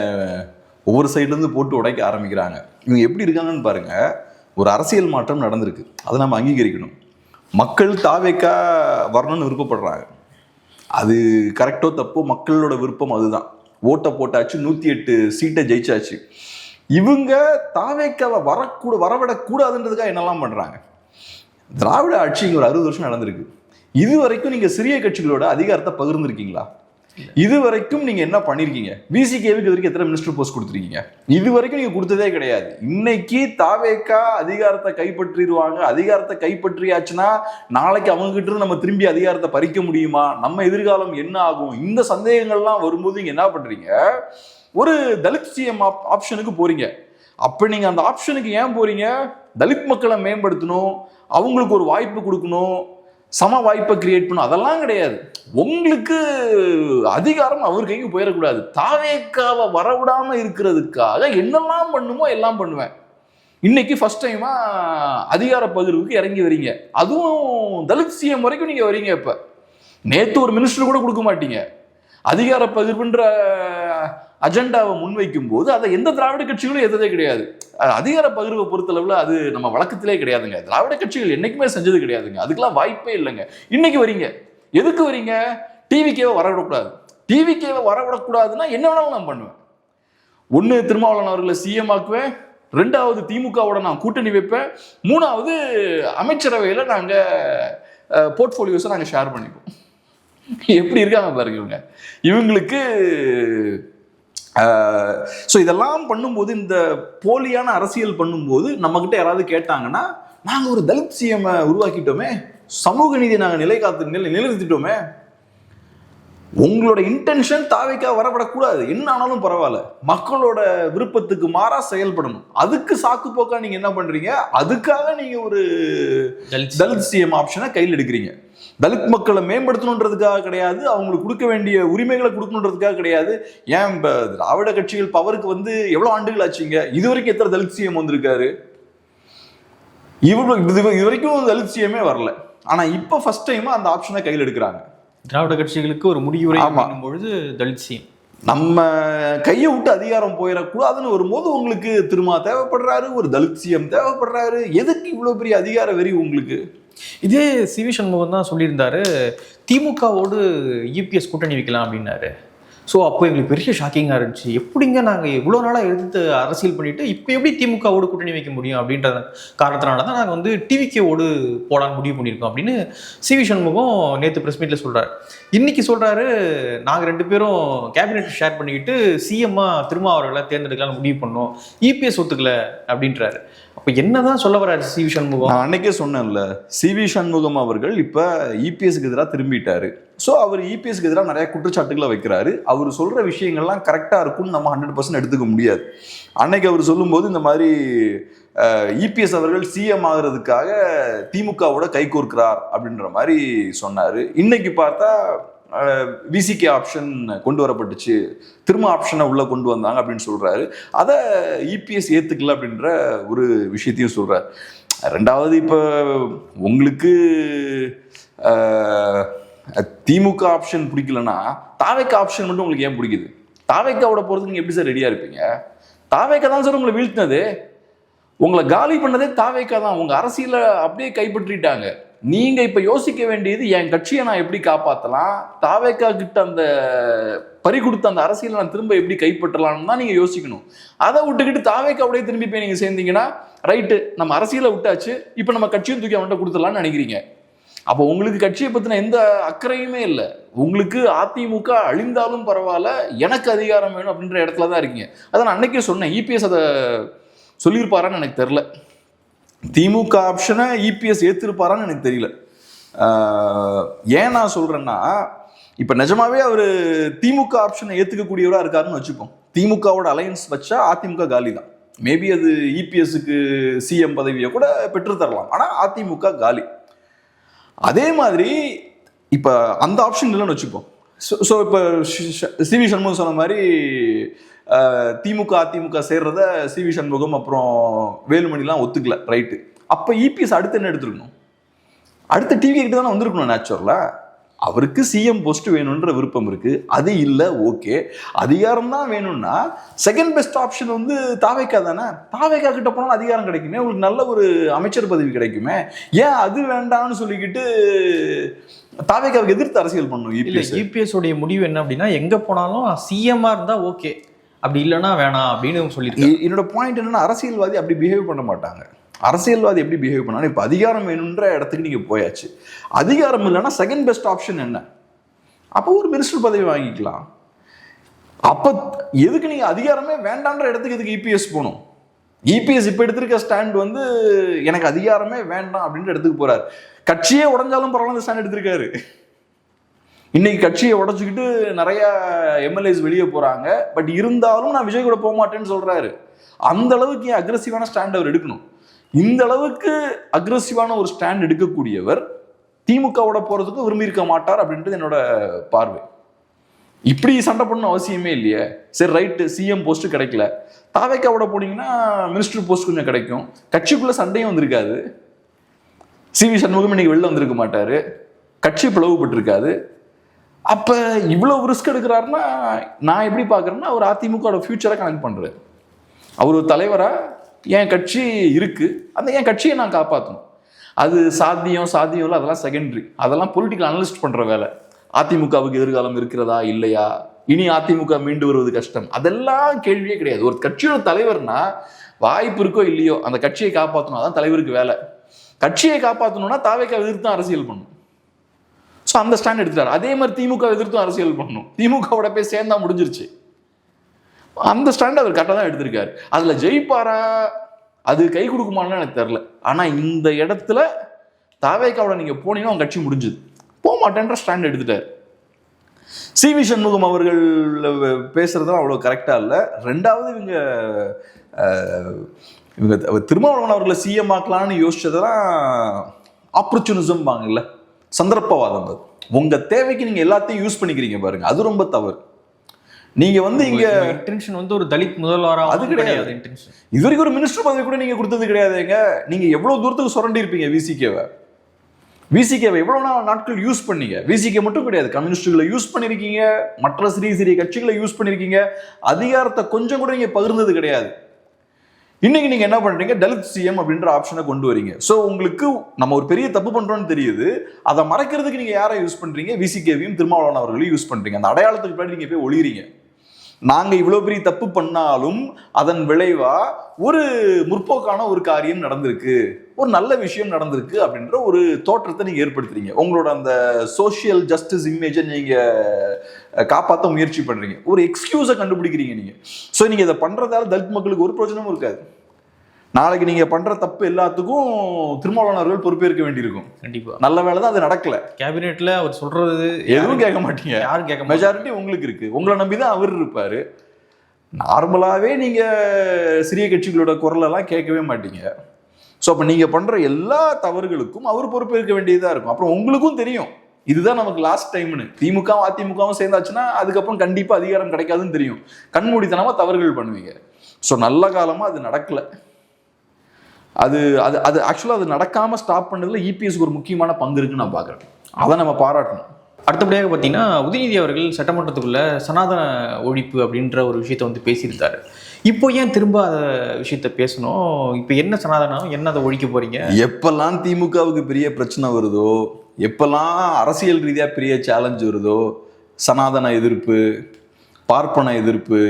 ஒவ்வொரு சைட்லேருந்து போட்டு உடைக்க ஆரம்பிக்கிறாங்க. இவங்க எப்படி இருக்காங்கன்னு பாருங்க. ஒரு அரசியல் மாற்றம் நடந்திருக்கு, அதை நம்ம அங்கீகரிக்கணும். மக்கள் தாவேக்கா வரணும்னு விருப்பப்படுறாங்க, அது கரெக்டோ தப்போ மக்களோட விருப்பம் அதுதான். ஓட்டை போட்டாச்சு, 108 சீட்டை ஜெயிச்சாச்சு. இவங்க தாவேக்காவை வரவிடக்கூடாதுன்றதுக்காக என்னெல்லாம் பண்ணுறாங்க. திராவிட ஆட்சி இங்கே ஒரு 60 வருஷம் நடந்திருக்கு. இது வரைக்கும் நீங்கள் சிறிய கட்சிகளோட அதிகாரத்தை பகிர்ந்துருக்கீங்களா? இது வரைக்கும் நீங்க என்ன பண்ணிருக்கீங்க? விசிகேவுக்கு இது வரைக்கும் எத்தனை மினிஸ்டர் போஸ்ட் கொடுத்துருக்கீங்க? இது வரைக்கும் நீங்க கொடுத்ததே கிடையாது. இன்னைக்கு தாவேக்கா அதிகாரத்தை கைப்பற்றிடுவாங்க. அதிகாரத்தை கைப்பற்றியாச்சுன்னா நாளைக்கு அவங்க கிட்ட இருந்து நம்ம திரும்பி அதிகாரத்தை பறிக்க முடியுமா? நம்ம எதிர்காலம் என்ன ஆகும்? இந்த சந்தேகங்கள்லாம் வரும்போது நீங்க என்ன பண்றீங்க? ஒரு தலித் சிஎம் ஆப்ஷனுக்கு போறீங்க. அப்ப நீங்க அந்த ஆப்ஷனுக்கு ஏன் போறீங்க? தலித் மக்களை மேம்படுத்தணும், அவங்களுக்கு ஒரு வாய்ப்பு கொடுக்கணும், சம வாய்ப்பை கிரியேட் பண்ணும், அதெல்லாம் கிடையாது. உங்களுக்கு அதிகாரம் அவர் கைக்கு போயிடக்கூடாது. தாவேக்காவை வரவிடாம இருக்கிறதுக்காக என்னெல்லாம் பண்ணுமோ எல்லாம் பண்ணுவேன். இன்னைக்கு ஃபர்ஸ்ட் டைமா அதிகார பகிர்வுக்கு இறங்கி வரீங்க. அதுவும் தலித் சிஎம் வரைக்கும் நீங்க வரீங்க. இப்ப நேத்து ஒரு மினிஸ்டர் கூட கொடுக்க மாட்டீங்க. அதிகார பகிர்வுன்ற அஜெண்டாவை முன்வைக்கும் போது அதை எந்த திராவிட கட்சிகளும் எததே கிடையாது. அதிகார பகிர்வை பொறுத்தளவுல அது நம்ம வழக்கத்திலே கிடையாதுங்க. திராவிட கட்சிகள் என்னைக்குமே செஞ்சது கிடையாதுங்க. அதுக்கெல்லாம் வாய்ப்பே இல்லைங்க. இன்னைக்கு வரீங்க, எதுக்கு வரீங்க? டிவிக்கேவை வரவிடக்கூடாது. டிவிக்கேவை வரவிடக்கூடாதுன்னா என்ன வேணாலும் நான் பண்ணுவேன். ஒன்று திருமாவளவன் அவர்களை சிஎம் ஆக்குவேன், 2வது திமுகவோட நான் கூட்டணி வைப்பேன், 3வது அமைச்சரவையில் நாங்கள் போர்ட்ஃபோலியோஸை நாங்கள் ஷேர் பண்ணிப்போம். எப்படி இருக்காங்க பாருங்க இவங்களுக்கு. ஸோ இதெல்லாம் பண்ணும்போது, இந்த போலியான அரசியல் பண்ணும்போது நம்மக்கிட்ட யாராவது கேட்டாங்கன்னா, நாங்கள் ஒரு தலித் சிஎம் உருவாக்கிட்டோமே, சமூக நீதியை நாங்கள் நிலைநிறுத்திட்டோமே. உங்களோட இன்டென்ஷன் தாவேக்கா வரப்படக்கூடாது, என்ன ஆனாலும் பரவாயில்ல, மக்களோட விருப்பத்துக்கு மாறா செயல்படணும். அதுக்கு சாக்கு போக்கா நீங்க என்ன பண்றீங்க? அதுக்காக நீங்க ஒரு தலித் சிஎம் ஆப்ஷனை கையில் எடுக்கிறீங்க. தலித் மக்களை மேம்படுத்தணுன்றதுக்காக கிடையாது, அவங்களுக்கு கொடுக்க வேண்டிய உரிமைகளை கொடுக்கணுன்றதுக்காக கிடையாது. ஏன் திராவிட கட்சிகள் பவருக்கு வந்து எவ்வளவு ஆண்டுகள் ஆச்சுங்க? இது வரைக்கும் எத்தனை தலித் சிஎம் வந்திருக்காரு? இது வரைக்கும் தலித் சிஎம்மே வரல. ஆனா இப்ப ஃபர்ஸ்ட் டைம் அந்த ஆப்ஷனை கையில் எடுக்கிறாங்க. திராவிட கட்சிகளுக்கு ஒரு முடிவுரை பொழுது தலித் சிஎம் நம்ம கையை விட்டு அதிகாரம் போயிடக்கூடாதுன்னு வரும்போது உங்களுக்கு திரும்ப தேவைப்படுறாரு, ஒரு தலித் சிஎம் தேவைப்படுறாரு. எதுக்கு இவ்வளவு பெரிய அதிகார வெறி உங்களுக்கு? இதே சிவி சண்முகம் தான் சொல்லியிருந்தாரு, திமுகவோடு இபிஎஸ் கூட்டணி வைக்கலாம் அப்படின்னாரு. ஸோ அப்போ எங்களுக்கு பெரிய ஷாக்கிங்காக இருந்துச்சு. எப்படிங்க நாங்கள் இவ்வளோ நாளாக எடுத்து அரசியல் பண்ணிட்டு இப்போ எப்படி திமுகவோடு கூட்டணி வைக்க முடியும் அப்படின்ற காரணத்தினால தான் நாங்கள் வந்து டிவிகேவோடு போடான்னு முடிவு பண்ணியிருக்கோம் அப்படின்னு சிவி சண்முகம் நேற்று ப்ரெஸ் மீட்டில் சொல்கிறார். இன்னைக்கு சொல்கிறாரு, நாங்கள் 2 பேரும் கேபினெட் ஷேர் பண்ணிக்கிட்டு சிஎம்மாக திருமாவளவனை தேர்ந்தெடுக்கலாம்னு முடிவு பண்ணோம், இபிஎஸ் ஒத்துக்கல அப்படின்றாரு. அப்போ என்னதான் சொல்ல வர்றாரு சிவி சண்முகம்? நான் அன்னைக்கே சொன்னேன்ல, சிவி சண்முகம் அவர்கள் இப்போ இபிஎஸ்க்கு எதிராக திரும்பிட்டாரு. ஸோ அவர் இபிஎஸ்க்கு எதிராக நிறைய குற்றச்சாட்டுகளை வைக்கிறாரு. அவர் சொல்ற விஷயங்கள்லாம் கரெக்டாக இருக்கும்னு நம்ம 100% எடுத்துக்க முடியாது. அன்னைக்கு அவர் சொல்லும்போது இந்த மாதிரி இபிஎஸ் அவர்கள் சிஎம் ஆகிறதுக்காக திமுகவோட கைகோர்க்கிறார் அப்படின்ற மாதிரி சொன்னாரு. இன்னைக்கு பார்த்தா விசிகே ஆப்ஷன் கொண்டு வரப்பட்டுச்சு, திரும்ப ஆப்ஷனை உள்ள கொண்டு வந்தாங்க அப்படின்னு சொல்றாரு. அதை இபிஎஸ் ஏத்துக்கல அப்படின்ற ஒரு விஷயத்தையும் சொல்றாரு. 2வது, இப்போ உங்களுக்கு திமுக ஆப்ஷன் பிடிக்கலன்னா தாவேக்கா ஆப்ஷன் மட்டும் உங்களுக்கு ஏன் பிடிக்குது? தாவேக்காவோட போறதுக்கு நீங்க எப்படி சார் ரெடியா இருப்பீங்க? தாவேக்கா தான் சார் உங்களை வீழ்த்தினது, உங்களை காலி பண்ணதே தாவேக்கா தான். உங்க அரசியல அப்படியே கைப்பற்றிட்டாங்க. நீங்க இப்ப யோசிக்க வேண்டியது, என் கட்சியை நான் எப்படி காப்பாற்றலாம், தாவேக்கா கிட்ட அந்த பறி கொடுத்த அந்த அரசியலை நான் திரும்ப எப்படி கைப்பற்றலாம்னு தான் நீங்க யோசிக்கணும். அதை விட்டுக்கிட்டு தாவேக்காவுடைய திரும்பி போய் நீங்க சேர்ந்தீங்கன்னா, ரைட்டு நம்ம அரசியலை விட்டாச்சு, இப்ப நம்ம கட்சியும் தூக்கி அவன்கிட்ட கொடுத்துடலாம்னு நினைக்கிறீங்க. அப்போ உங்களுக்கு கட்சியை பத்தின எந்த அக்கறையுமே இல்லை. உங்களுக்கு அதிமுக அழிந்தாலும் பரவாயில்ல, எனக்கு அதிகாரம் வேணும் அப்படின்ற இடத்துல தான் இருக்கீங்க. அதை நான் அன்னைக்கே சொன்னேன். இபிஎஸ் அதை சொல்லியிருப்பாரான்னு எனக்கு தெரியல. திமுக ஆப்ஷனை இபிஎஸ் ஏற்றிருப்பாரான்னு எனக்கு தெரியல. ஏன் நான் சொல்றேன்னா, இப்போ நிஜமாவே அவர் திமுக ஆப்ஷனை ஏற்றுக்கக்கூடியவராக இருக்காருன்னு வச்சுப்போம். திமுகவோட அலையன்ஸ் வச்சா அதிமுக காலி தான். மேபி அது இபிஎஸ்க்கு சிஎம் பதவியை கூட பெற்று தரலாம், ஆனால் அதிமுக காலி. அதே மாதிரி இப்போ அந்த ஆப்ஷன் இல்லைன்னு வச்சுப்போம். ஸோ இப்போ சிவி சண்முகம் சொன்ன மாதிரி திமுக அதிமுக சேர்றத சிவி சண்முகம் அப்புறம் வேலுமணிலாம் ஒத்துக்கல, ரைட்டு. அப்போ இபிஎஸ் அடுத்து என்ன எடுத்துருக்கணும்? அடுத்த டிவி கிட்ட தானே வந்திருக்கணும். நேச்சுரலா அவருக்கு சிஎம் போஸ்ட் வேணுன்ற விருப்பம் இருக்கு, அது இல்லை, ஓகே. அதிகாரம் தான் வேணும்னா செகண்ட் பெஸ்ட் ஆப்ஷன் வந்து தாவேக்கா தானே. தாவேக்கா கிட்ட போனாலும் அதிகாரம் கிடைக்குமே, உங்களுக்கு நல்ல ஒரு அமைச்சர் பதவி கிடைக்குமே. ஏன் அது வேண்டாம்னு சொல்லிக்கிட்டு தாவேக்காவுக்கு எதிர்த்து அரசியல் பண்ணும் இபிஎஸ் உடைய முடிவு என்ன அப்படின்னா, எங்க போனாலும் சிஎம்ஆ இருந்தா ஓகே, அப்படி இல்லைன்னா வேணாம் அப்படின்னு சொல்லியிருக்கேன். என்னோட பாயிண்ட் என்னன்னா, அரசியல்வாதி அப்படி பிஹேவ் பண்ண மாட்டாங்க. அரசியல்வாதி எப்படி பிஹேவ் பண்ணாலும், இப்போ அதிகாரம் வேணுன்ற இடத்துக்கு நீங்க போயாச்சு, அதிகாரம் இல்லைன்னா செகண்ட் பெஸ்ட் ஆப்ஷன் என்ன? அப்போ ஒரு மினிஸ்டர் பதவி வாங்கிக்கலாம். அப்ப எதுக்கு நீங்க அதிகாரமே வேண்டான்ற இடத்துக்கு எதுக்கு இபிஎஸ் போகணும்? இபிஎஸ் இப்ப எடுத்திருக்க ஸ்டாண்ட் வந்து எனக்கு அதிகாரமே வேண்டாம் அப்படின்ற இடத்துக்கு போறாரு. கட்சியே உடஞ்சாலும் பரவாயில்ல ஸ்டாண்ட் எடுத்திருக்காரு. இன்னைக்கு கட்சியை உடச்சுக்கிட்டு நிறைய எம்எல்ஏஸ் வெளியே போறாங்க. பட் இருந்தாலும் நான் விஜய் கூட போக மாட்டேன்னு சொல்றாரு. அந்த அளவுக்கு அக்ரெசிவான ஸ்டாண்ட் அவர் எடுக்கணும். இந்த அளவுக்கு அக்ரெசிவான ஒரு ஸ்டாண்ட் எடுக்கக்கூடியவர் திமுகவோட போறதுக்கு விரும்பி இருக்க மாட்டார் அப்படின்றது என்னோட பார்வை. இப்படி சண்டை பண்ணணும் அவசியமே இல்லையே. சரி ரைட்டு, சிஎம் போஸ்ட் கிடைக்கல, தாவேக்காவோட போனீங்கன்னா மினிஸ்டர் போஸ்ட் கொஞ்சம் கிடைக்கும், கட்சிக்குள்ள சண்டையும் வந்திருக்காது, சிவி சண்முகம் இன்னைக்கு வெளில வந்திருக்க மாட்டாரு, கட்சி பிளவுபட்டிருக்காது. அப்ப இவ்வளவு ரிஸ்க் எடுக்கிறாருன்னா நான் எப்படி பாக்குறேன்னா, அவர் அதிமுக ஃபியூச்சரை கனெக்ட் பண்றாரு. அவர் ஒரு தலைவரா என் கட்சி இருக்கு, அந்த என் கட்சியை நான் காப்பாற்றணும். அது சாத்தியம் இல்லை, அதெல்லாம் செகண்டரி, அதெல்லாம் பொலிட்டிக்கல் அனலிஸ்ட் பண்ற வேலை. அதிமுகவுக்கு எதிர்காலம் இருக்கிறதா இல்லையா, இனி அதிமுக மீண்டு வருவது கஷ்டம், அதெல்லாம் கேள்வியே கிடையாது. ஒரு கட்சியோட தலைவர்னா வாய்ப்பு இருக்கோ இல்லையோ அந்த கட்சியை காப்பாற்றணும், அதான் தலைவருக்கு வேலை. கட்சியை காப்பாற்றணும்னா தாவேக்கா எதிர்த்து தான் அரசியல் பண்ணணும். ஸோ அந்த ஸ்டாண்ட் எடுத்துட்டாரு. அதே மாதிரி திமுக எதிர்த்தும் அரசியல் பண்ணணும். திமுகவோட போய் சேர்ந்தா முடிஞ்சிருச்சு. அந்த ஸ்டாண்ட் அவர் கரெக்டாக தான் எடுத்திருக்காரு. அதுல ஜெயிப்பாரா, அது கை கொடுக்குமான்னு எனக்கு தெரியல. ஆனா இந்த இடத்துல தாவேக்காவோட நீங்க போனீங்கன்னா அவங்க கட்சி முடிஞ்சுது. போக மாட்டேன்ற ஸ்டாண்ட் எடுத்துட்டாரு. சி.வி. சண்முகம் அவர்கள் பேசுறதும் அவ்வளவு கரெக்டா இல்லை. ரெண்டாவது இவங்க திருமாவளவன் அவர்களை சிஎம் ஆக்கலான்னு யோசிச்சதெல்லாம் ஆப்பர்ச்சுனிசம் வாங்கல்ல, சந்தர்ப்பவாதம். அது உங்க தேவைக்கு நீங்க எல்லாத்தையும் யூஸ் பண்ணிக்கிறீங்க பாருங்க, அது ரொம்ப தவறு. நீங்க இங்க இன்டென்ஷன் ஒரு தலித் முதல்வரா அது கிடையாது. இது வரைக்கும் ஒரு மினிஸ்டர் பதவி கூட நீங்க கொடுத்தது கிடையாதுங்க. நீங்க எவ்வளவு தூரத்துக்கு சுரண்டி இருப்பீங்க விசிகேவை எவ்வளவு நாட்கள் யூஸ் பண்ணீங்க. விசிகே மட்டும் கிடையாது, கம்யூனிஸ்டுகளை யூஸ் பண்ணிருக்கீங்க, மற்ற சிறிய கட்சிகளை யூஸ் பண்ணிருக்கீங்க. அதிகாரத்தை கொஞ்சம் கூட நீங்க பகிர்ந்தது கிடையாது. இன்னைக்கு நீங்க என்ன பண்றீங்க, தலித் சிஎம் அப்படின்ற ஆப்ஷனை கொண்டு வரீங்க. சோ உங்களுக்கு நம்ம ஒரு பெரிய தப்பு பண்றோம்னு தெரியுது. அதை மறைக்கிறதுக்கு நீங்க யாரை யூஸ் பண்றீங்க, விசிகேவையும் திருமாவளவன் அவர்களையும் யூஸ் பண்றீங்க. அந்த அடையாளத்துக்கு பின்னாடி நீங்க போய் ஒளிறீங்க. நாங்க இவ்வளவு பெரிய தப்பு பண்ணாலும் அதன் விளைவா ஒரு முற்போக்கான ஒரு காரியம் நடந்திருக்கு, ஒரு நல்ல விஷயம் நடந்திருக்கு அப்படின்ற ஒரு தோற்றத்தை நீங்க ஏற்படுத்துறீங்க. உங்களோட அந்த சோசியல் ஜஸ்டிஸ் இமேஜை நீங்க காப்பாற்ற முயற்சி பண்றீங்க. ஒரு எக்ஸ்கியூஸை கண்டுபிடிக்கிறீங்க நீங்க. ஸோ நீங்க இதை பண்றதால தலித் மக்களுக்கு ஒரு பிரயோஜனமும் இருக்காது. நாளைக்கு நீங்க பண்ற தப்பு எல்லாத்துக்கும் திருமாவளவன் அவர்கள் பொறுப்பேற்க வேண்டியிருக்கும். கண்டிப்பா. நல்ல வேலை தான் அது நடக்கல. கேபினெட்ல அவர் சொல்றது எதுவும் கேட்க மாட்டீங்க, யாரும் கேட்க, மெஜாரிட்டி உங்களுக்கு இருக்கு, உங்களை நம்பிதான் அவர் இருப்பாரு. நார்மலாவே நீங்க சிறிய கட்சிகளோட குரல் எல்லாம் கேட்கவே மாட்டீங்க. ஸோ அப்ப நீங்க பண்ற எல்லா தவறுகளுக்கும் அவர் பொறுப்பேற்க வேண்டியதா இருக்கும். அப்புறம் உங்களுக்கும் தெரியும் இதுதான் நமக்கு லாஸ்ட் டைம்னு. திமுக அதிமுகவும் சேர்ந்தாச்சுன்னா அதுக்கப்புறம் கண்டிப்பா அதிகாரம் கிடைக்காதுன்னு தெரியும். கண்மூடித்தனமா தவறுகள் பண்ணுவீங்க. ஸோ நல்ல காலமா அது நடக்கல. அது அது அது ஆக்சுவலாக அது நடக்காம ஸ்டாப் பண்ணதுல இபிஎஸ்க்கு ஒரு முக்கியமான பங்கு இருக்குன்னு நான் பார்க்குறேன். அதை நம்ம பாராட்டணும். அடுத்தபடியாக பார்த்தீங்கன்னா உதயநிதி அவர்கள் சட்டமன்றத்துக்குள்ள சனாதன ஒழிப்பு அப்படின்ற ஒரு விஷயத்த பேசியிருந்தாரு. இப்போ ஏன் திரும்ப அதை விஷயத்த பேசணும்? இப்போ என்ன சனாதனம், என்ன அதை ஒழிக்க போறீங்க? எப்பெல்லாம் திமுகவுக்கு பெரிய பிரச்சனை வருதோ, எப்பெல்லாம் அரசியல் ரீதியா பெரிய சேலஞ்ச் வருதோ, சனாதன எதிர்ப்பு, பார்ப்பன எதிர்ப்பு,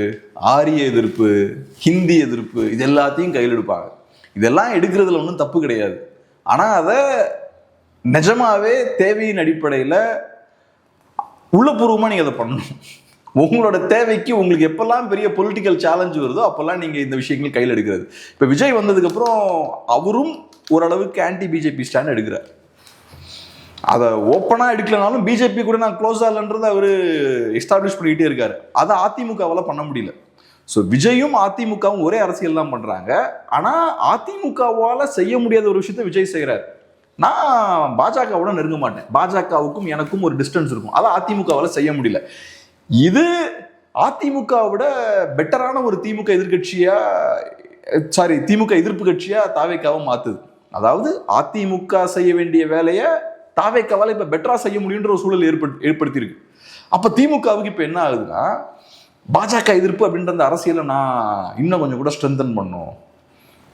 ஆரிய எதிர்ப்பு, ஹிந்தி எதிர்ப்பு, இது எல்லாத்தையும் கையில் எடுப்பாங்க. இதெல்லாம் எடுக்கிறதுல ஒன்றும் தப்பு கிடையாது. ஆனால் அதை நிஜமாவே தேவையின் அடிப்படையில் உள்ளபூர்வமாக நீங்கள் அதை பண்ணணும். உங்களோட தேவைக்கு உங்களுக்கு எப்பெல்லாம் பெரிய பொலிட்டிக்கல் சேலஞ்ச் வருதோ அப்பெல்லாம் நீங்கள் இந்த விஷயங்கள் கையில் எடுக்கிறது. இப்போ விஜய் வந்ததுக்கப்புறம் அவரும் ஓரளவுக்கு ஆன்டி பிஜேபி ஸ்டாண்ட் எடுக்கிறார். அதை ஓப்பனாக எடுக்கலனாலும் பிஜேபி கூட நான் க்ளோஸ் ஆகலன்றதை அவர் எஸ்டாப்ளிஷ் பண்ணிக்கிட்டே இருக்காரு. அதை அதிமுகவால் பண்ண முடியல. ஸோ விஜயும் அதிமுகவும் ஒரே அரசியல் தான் பண்றாங்க. ஆனா அதிமுகவால செய்ய முடியாத ஒரு விஷயத்த விஜய் செய்யறாரு. நான் பாஜகவோட நெருங்க மாட்டேன், பாஜகவுக்கும் எனக்கும் ஒரு டிஸ்டன்ஸ் இருக்கும், அதை அதிமுகவால செய்ய முடியல. இது அதிமுகவோட பெட்டரான ஒரு திமுக எதிர்ப்பு கட்சியா தாவேக்காவை மாத்துது. அதாவது அதிமுக செய்ய வேண்டிய வேலையை தாவேக்காவால இப்ப பெட்டரா செய்ய முடியுன்ற ஒரு சூழல் ஏற்படுத்தியிருக்கு. அப்ப திமுகவுக்கு இப்ப என்ன ஆகுதுன்னா, பாஜக எதிர்ப்பு அப்படின்ற அந்த அரசியலை நான் இன்னும் கொஞ்சம் கூட ஸ்ட்ரென்தன் பண்ணும்.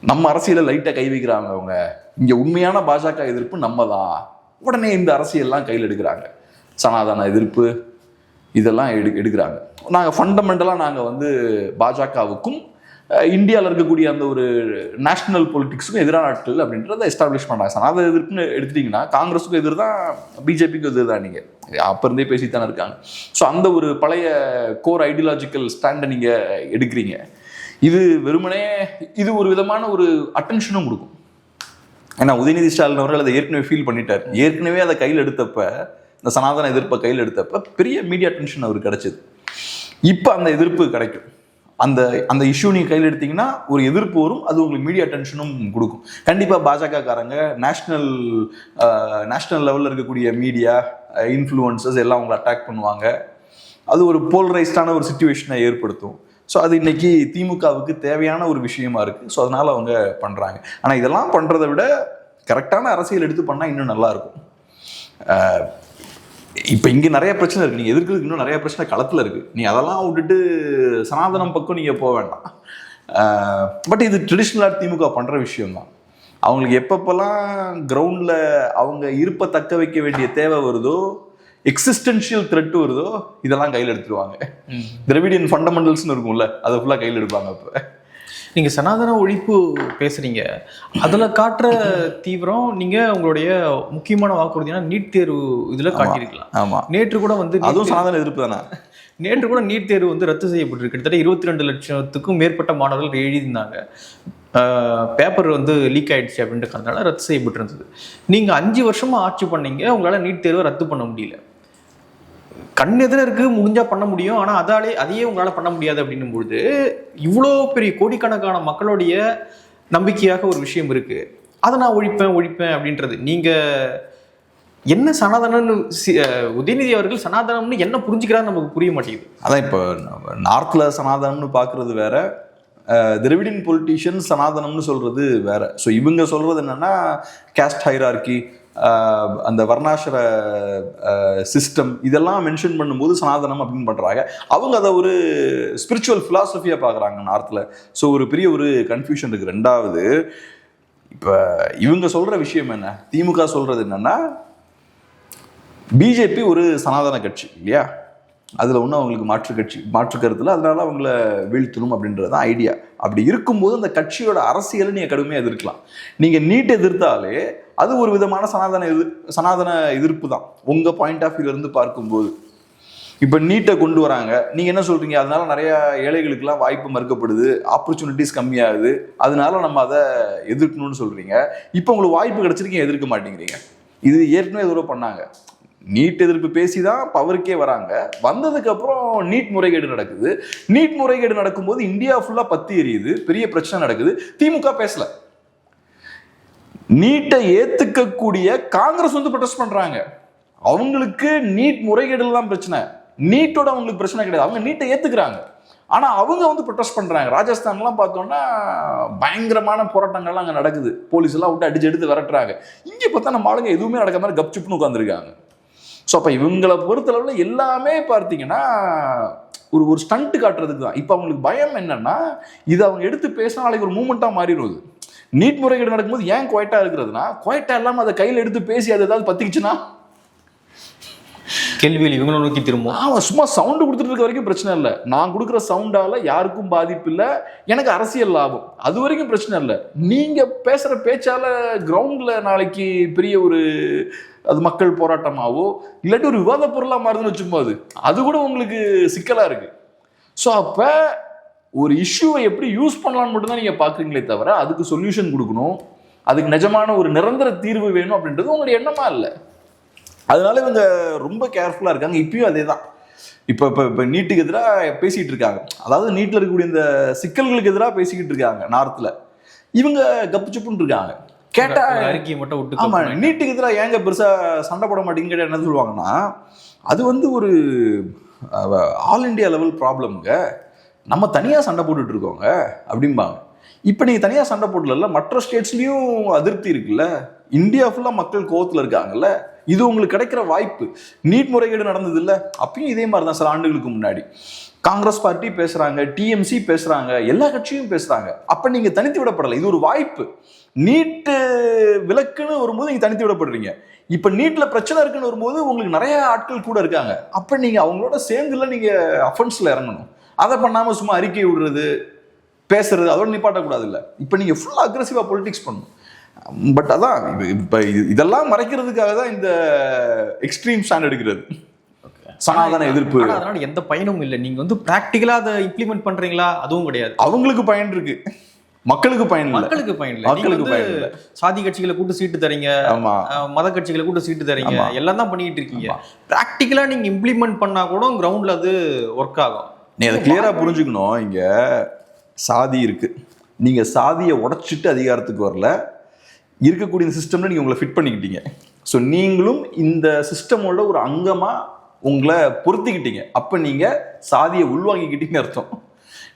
நம்ம அரசியலை லைட்டாக கை வைக்கிறாங்க அவங்க, இங்கே உண்மையான பாஜக எதிர்ப்பு நம்ம தான். உடனே இந்த அரசியல்லாம் கையில் எடுக்கிறாங்க. சனாதன எதிர்ப்பு இதெல்லாம் எடுக்கிறாங்க. நாங்கள் ஃபண்டமெண்டலாக நாங்கள் பாஜகவுக்கும் இந்தியாவில் இருக்கக்கூடிய அந்த ஒரு நேஷனல் பொலிட்டிக்ஸுக்கும் எதிரான ஆட்கள் அப்படின்றத எஸ்டாப்ளிஷ் பண்ணாங்க. சனாதன எதிர்ப்புன்னு எடுத்துட்டிங்கன்னா காங்கிரஸுக்கும் எதிர் தான், பிஜேபிக்கும் எதிர் தான். நீங்கள் அப்போ இருந்தே பேசித்தானே இருக்காங்க. ஸோ அந்த ஒரு பழைய கோர் ஐடியாலஜிக்கல் ஸ்டாண்டை நீங்கள் எடுக்கிறீங்க. இது வெறுமனே இது ஒரு விதமான ஒரு அட்டென்ஷனும் கொடுக்கும். ஏன்னா உதயநிதி ஸ்டாலின் அவர்கள் அதை ஏற்கனவே ஃபீல் பண்ணிட்டார். ஏற்கனவே அதை கையில் எடுத்தப்ப, இந்த சனாதன எதிர்ப்பை கையில் எடுத்தப்ப பெரிய மீடியா அட்டென்ஷன் அவருக்கு கிடைச்சது. இப்போ அந்த எதிர்ப்பு கிடைக்கும். அந்த அந்த இஷ்யூ நீங்கள் கையில் எடுத்தீங்கன்னா ஒரு எதிர்ப்பு வரும், அது உங்களுக்கு மீடியா அட்டென்ஷனும் கொடுக்கும். கண்டிப்பாக பாஜகக்காரங்க நேஷ்னல் லெவலில் இருக்கக்கூடிய மீடியா இன்ஃப்ளூயன்சஸ் எல்லாம் அவங்களை அட்டாக் பண்ணுவாங்க. அது ஒரு போலரைஸ்டான ஒரு சிச்சுவேஷனை ஏற்படுத்தும். ஸோ அது இன்னைக்கு திமுகவுக்கு தேவையான ஒரு விஷயமா இருக்கு. ஸோ அதனால அவங்க பண்றாங்க. ஆனால் இதெல்லாம் பண்றதை விட கரெக்டான அரசியல் எடுத்து பண்ணால் இன்னும் நல்லா இருக்கும். இப்போ இங்கே நிறைய பிரச்சனை இருக்கு, நீங்கள் எதிர்க்கிறதுக்கு இன்னும் நிறைய பிரச்சனை களத்தில் இருக்கு. நீ அதெல்லாம் விட்டுட்டு சனாதனம் பக்கம் நீங்கள் போக வேண்டாம். பட் இது ட்ரெடிஷ்னலாக திமுக பண்ணுற விஷயம்தான். அவங்களுக்கு எப்பப்பெல்லாம் கிரவுண்டில் அவங்க இருப்பை தக்க வைக்க வேண்டிய தேவை வருதோ, எக்ஸிஸ்டென்ஷியல் த்ரெட் வருதோ இதெல்லாம் கையில் எடுத்துருவாங்க. திராவிடியன் ஃபண்டமெண்டல்ஸ்னு இருக்கும்ல, அதை ஃபுல்லாக கையில் எடுப்பாங்க. இப்போ நீங்கள் சனாதன ஒழிப்பு பேசுகிறீங்க, அதில் காட்டுற தீவிரம் நீங்கள் உங்களுடைய முக்கியமான வாக்குறுதினா நீட் தேர்வு இதில் காட்டியிருக்கலாம். ஆமாம், நேற்று கூட வந்து அதுவும் சனாதன எதிர்ப்பு தானே. நேற்று கூட நீட் தேர்வு வந்து ரத்து செய்யப்பட்டிருக்கு. கிட்டத்தட்ட 22 லட்சத்துக்கும் மேற்பட்ட மாணவர்கள் எழுதியிருந்தாங்க. பேப்பர் வந்து லீக் ஆயிடுச்சு அப்படின்றதுனால ரத்து செய்யப்பட்டிருந்தது. நீங்கள் 5 வருஷமாக ஆட்சி பண்ணீங்க, உங்களால் நீட் தேர்வை ரத்து பண்ண முடியல. கண் எதிர இருக்கு, முடிஞ்சா பண்ண முடியும், ஆனால் அதையே உங்களால் பண்ண முடியாது அப்படின்னும் பொழுது இவ்வளோ பெரிய கோடிக்கணக்கான மக்களுடைய நம்பிக்கையாக ஒரு விஷயம் இருக்கு, அதை நான் ஒழிப்பேன் அப்படின்றது. நீங்கள் என்ன சனாதனம்னு உதயநிதி அவர்கள் சனாதனம்னு என்ன புரிஞ்சுக்கிறான்னு நமக்கு புரிய மாட்டேங்குது. அதான் இப்போ நார்த்ல சனாதனம்னு பார்க்கறது வேற, திராவிடியன் பொலிட்டீஷியன் சனாதனம்னு சொல்றது வேற. ஸோ இவங்க சொல்றது என்னன்னா கேஸ்ட் ஹைரார்கி, அந்த வர்ணாசிர சிஸ்டம் இதெல்லாம் மென்ஷன் பண்ணும்போது சனாதனம் அப்படின்னு பண்றாங்க. அவங்க அதை ஒரு ஸ்பிரிச்சுவல் பிலாசபியா பார்க்குறாங்க நார்த்ல. ஸோ ஒரு பெரிய ஒரு கன்ஃபியூஷன் இருக்கு. ரெண்டாவது, இப்போ இவங்க சொல்ற விஷயம் என்ன, திமுக சொல்றது என்னன்னா பிஜேபி ஒரு சனாதன கட்சி இல்லையா, அதில் ஒன்றும் அவங்களுக்கு மாற்று கருத்தில், அதனால அவங்கள வீழ்த்தணும் அப்படின்றது தான் ஐடியா. அப்படி இருக்கும்போது அந்த கட்சியோட அரசியலை நீங்கள் கடுமையாக எதிர்க்கலாம். நீங்கள் நீட் எதிர்த்தாலே அது ஒரு விதமான சனாதன எதிர்ப்பு தான் உங்கள் பாயிண்ட் ஆஃப் வியூலேருந்து பார்க்கும்போது. இப்போ நீட்டை கொண்டு வராங்க, நீங்கள் என்ன சொல்கிறீங்க, அதனால நிறைய ஏழைகளுக்கெல்லாம் வாய்ப்பு மறுக்கப்படுது, ஆப்பர்ச்சுனிட்டிஸ் கம்மியாகுது, அதனால நம்ம அதை எதிர்க்கணும்னு சொல்கிறீங்க. இப்போ உங்களுக்கு வாய்ப்பு கிடைச்சிருக்கீங்க, எதிர்க்க மாட்டேங்கிறீங்க. இது ஏற்கனவே எதிரோ பண்ணாங்க, நீட் எதிர்ப்பு பேசி தான் பவருக்கே வராங்க. வந்ததுக்கு அப்புறம் நீட் முறைகேடு நடக்குது. நீட் முறைகேடு நடக்கும்போது இந்தியா ஃபுல்லா பத்தி எரியுது, பெரிய பிரச்சனை நடக்குது. திமுக பேசல. நீட்டை ஏத்துக்கக்கூடிய காங்கிரஸ் வந்து ப்ரொடெஸ்ட் பண்றாங்க. அவங்களுக்கு நீட் முறைகேடுல தான் பிரச்சனை, நீட்டோட அவங்களுக்கு பிரச்சனை கிடையாது. அவங்க நீட்டை ஏத்துக்கிறாங்க, ஆனா அவங்க வந்து ப்ரொடெஸ்ட் பண்றாங்க. ராஜஸ்தான்லாம் பார்த்தோம்னா பயங்கரமான போராட்டங்கள்லாம் அங்கே நடக்குது, போலீஸ் எல்லாம் விட்டு அடிச்சு எடுத்து விரட்டுறாங்க. இங்கே பார்த்தா நம்ம ஆளுங்க எதுவுமே நடக்க மாதிரி கப்சுப்னு உட்காந்துருக்காங்க. ஸோ அப்போ இவங்களை பொறுத்தளவில் எல்லாமே பார்த்தீங்கன்னா ஒரு ஸ்டண்ட் காட்டுறதுக்கு தான். இப்போ அவங்களுக்கு பயம் என்னன்னா, இது அவங்க எடுத்து பேசினா நாளைக்கு ஒரு மூமெண்ட்டாக மாறிடுவது. நீட் முறைகேடு நடக்கும்போது ஏன் குவைட்டாக இருக்கிறதுனா, குவைட்டா இல்லாமல் அதை கையில் எடுத்து பேசி அது ஏதாவது பத்திக்கிச்சுன்னா கேள்வியில் இவங்களை நோக்கி திரும்ப சும்மா சவுண்டு கொடுத்துட்டு இருக்க வரைக்கும் பிரச்சனை இல்லை. நான் கொடுக்குற சவுண்டால யாருக்கும் பாதிப்பு இல்லை, எனக்கு அரசியல் லாபம், அது வரைக்கும் பிரச்சனை இல்லை. நீங்க பேசுற பேச்சால கிரவுண்ட்ல நாளைக்கு பெரிய ஒரு அது மக்கள் போராட்டமாவோ இல்லாட்டி ஒரு விவாத பொருளாக மாறுதுன்னு வச்சும்போது அது கூட உங்களுக்கு சிக்கலா இருக்கு. ஸோ அப்ப ஒரு இஷ்யூவை எப்படி யூஸ் பண்ணலான்னு மட்டும்தான் நீங்க பாக்குறீங்களே தவிர அதுக்கு சொல்யூஷன் கொடுக்கணும், அதுக்கு நிஜமான ஒரு நிரந்தர தீர்வு வேணும் அப்படின்றது உங்களுடைய எண்ணமா இல்லை. அதனால இவங்க ரொம்ப கேர்ஃபுல்லா இருக்காங்க. இப்பயும் அதே தான். இப்போ நீட்டுக்கு எதிராக பேசிட்டு இருக்காங்க, அதாவது நீட்ல இருக்கக்கூடிய இந்த சிக்கல்களுக்கு எதிராக பேசிக்கிட்டு இருக்காங்க நார்த்ல. இவங்க கப்பு சுப்புன்னு இருக்காங்க. கேட்டா அறிக்கையை மட்டும் விட்டு, ஆமா நீட்டுக்கு எதிராக ஏங்க பெருசா சண்டை போட மாட்டேங்க கேட்டா என்ன சொல்லுவாங்கன்னா, அது வந்து ஒரு ஆல் இண்டியா லெவல் ப்ராப்ளம்ங்க, நம்ம தனியாக சண்டை போட்டுட்டு இருக்கோங்க அப்படிம்பாங்க. இப்போ நீங்கள் தனியாக சண்டை போடல, மற்ற ஸ்டேட்ஸ்லையும் அதிருப்தி இருக்குல்ல, இந்தியா ஃபுல்லாக மக்கள் கோவத்தில் இருக்காங்கல்ல, இது உங்களுக்கு கிடைக்கிற வாய்ப்பு. நீட் முறைகேடு நடந்தது இல்லை, அப்பயும் இதே மாதிரி தான் சில ஆண்டுகளுக்கு முன்னாடி காங்கிரஸ் பார்ட்டி பேசுறாங்க, டிஎம்சி பேசுறாங்க, எல்லா கட்சியும் பேசுறாங்க. அப்ப நீங்க தனித்து விடப்படலை, இது ஒரு வாய்ப்பு. நீட்டு விலக்குன்னு வரும்போது நீங்க தனித்து விடப்படுறீங்க. இப்ப நீட்ல பிரச்சனை இருக்குன்னு வரும்போது உங்களுக்கு நிறைய ஆட்கள் கூட இருக்காங்க. அப்ப நீங்க அவங்களோட சேர்ந்துல நீங்க அஃபென்ஸ்ல இறங்கணும். அதை பண்ணாம சும்மா அறிக்கை விடுறது, பேசுறது, அதோட நிப்பாட்டக்கூடாது இல்லை. இப்ப நீங்க ஃபுல்லா அக்ரெசிவா பொலிட்டிக்ஸ் பண்ணணும். பட் அதான் இப்ப இதெல்லாம் மறைக்கிறதுக்காக தான் இந்த எக்ஸ்ட்ரீம் ஸ்டாண்ட் எடுக்கிறது, சனாதன எதிர்ப்பு. அதனால எந்த பயனும் இல்லை. நீங்க வந்து பிராக்டிகலா அதை இம்ப்ளிமெண்ட் பண்றீங்களா, அதுவும் கிடையாது. அவங்களுக்கு பயன் இருக்கு, மக்களுக்கு பயன் இல்லை. மக்களுக்கு பயன் இல்லை. மக்களுக்கு பயன் இல்லை. சாதி கட்சிகளை கூட்டு சீட்டு தரீங்க, மத கட்சிகளை கூட்டு சீட்டு தரீங்க, எல்லாம் தான் பண்ணிட்டு இருக்கீங்க. பிராக்டிகலா நீங்க இம்ப்ளிமெண்ட் பண்ணா கூட கிரவுண்ட்ல அது ஒர்க் ஆகும். நீ அதை கிளியரா புரிஞ்சுக்கணும். இங்க சாதி இருக்கு, நீங்க சாதியை உடைச்சிட்டு அதிகாரத்துக்கு வரல, இருக்கக்கூடிய சிஸ்டம்ல நீங்க உங்களை ஃபிட் பண்ணிக்கிட்டீங்க. ஸோ நீங்களும் இந்த சிஸ்டமோட ஒரு அங்கமா உங்களை பொருத்திக்கிட்டீங்க. அப்ப நீங்க சாதியை உள்வாங்கிக்கிட்டீங்க அர்த்தம்.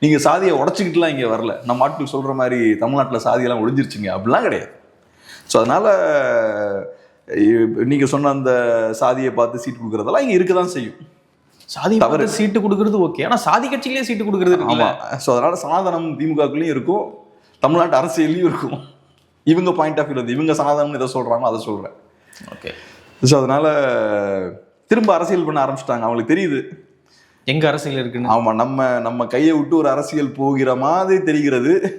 நீங்க சாதியை உடச்சிக்கிட்டுலாம் இங்க வரல. நம்ம ஆட்கள் சொல்ற மாதிரி தமிழ்நாட்டில் சாதியெல்லாம் ஒழிஞ்சிருச்சுங்க அப்படிலாம் கிடையாது. ஸோ அதனால நீங்க சொன்ன அந்த சாதியை பார்த்து சீட்டு கொடுக்கறதெல்லாம் இங்க இருக்கதான் செய்யும். சாதி தவிர சீட்டு கொடுக்கறது ஓகே, ஆனா சாதி கட்சிகளே சீட்டு கொடுக்கறது இருக்குல்ல. ஸோ அதனால சனாதனம் திமுகக்குள்ளேயும் இருக்கும், தமிழ்நாட்டு அரசியலையும் இருக்கும். இவங்க பாயிண்ட் ஆஃப் வியூ இவங்க சனாதனம் எதை சொல்றாங்களோ அதை சொல்றேன். ஓகே. ஸோ அதனால திரும்ப அரசியல் பண்ண ஆரம்பிச்சிட்டாங்க. அவங்களுக்கு தெரியுது எங்க அரசியல் இருக்குன்னு. ஆமா, நம்ம கையை விட்டு ஒரு அரசியல் போகிற மாதிரி தெரிகிறது.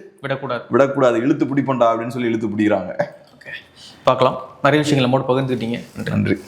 விடக்கூடாது, இழுத்து பிடிப்பண்டா அப்படின்னு சொல்லி இழுத்து பிடிக்கிறாங்க. பார்க்கலாம். நிறைய விஷயங்கள் நம்மோடு பகிர்ந்துக்கிட்டீங்க. நன்றி.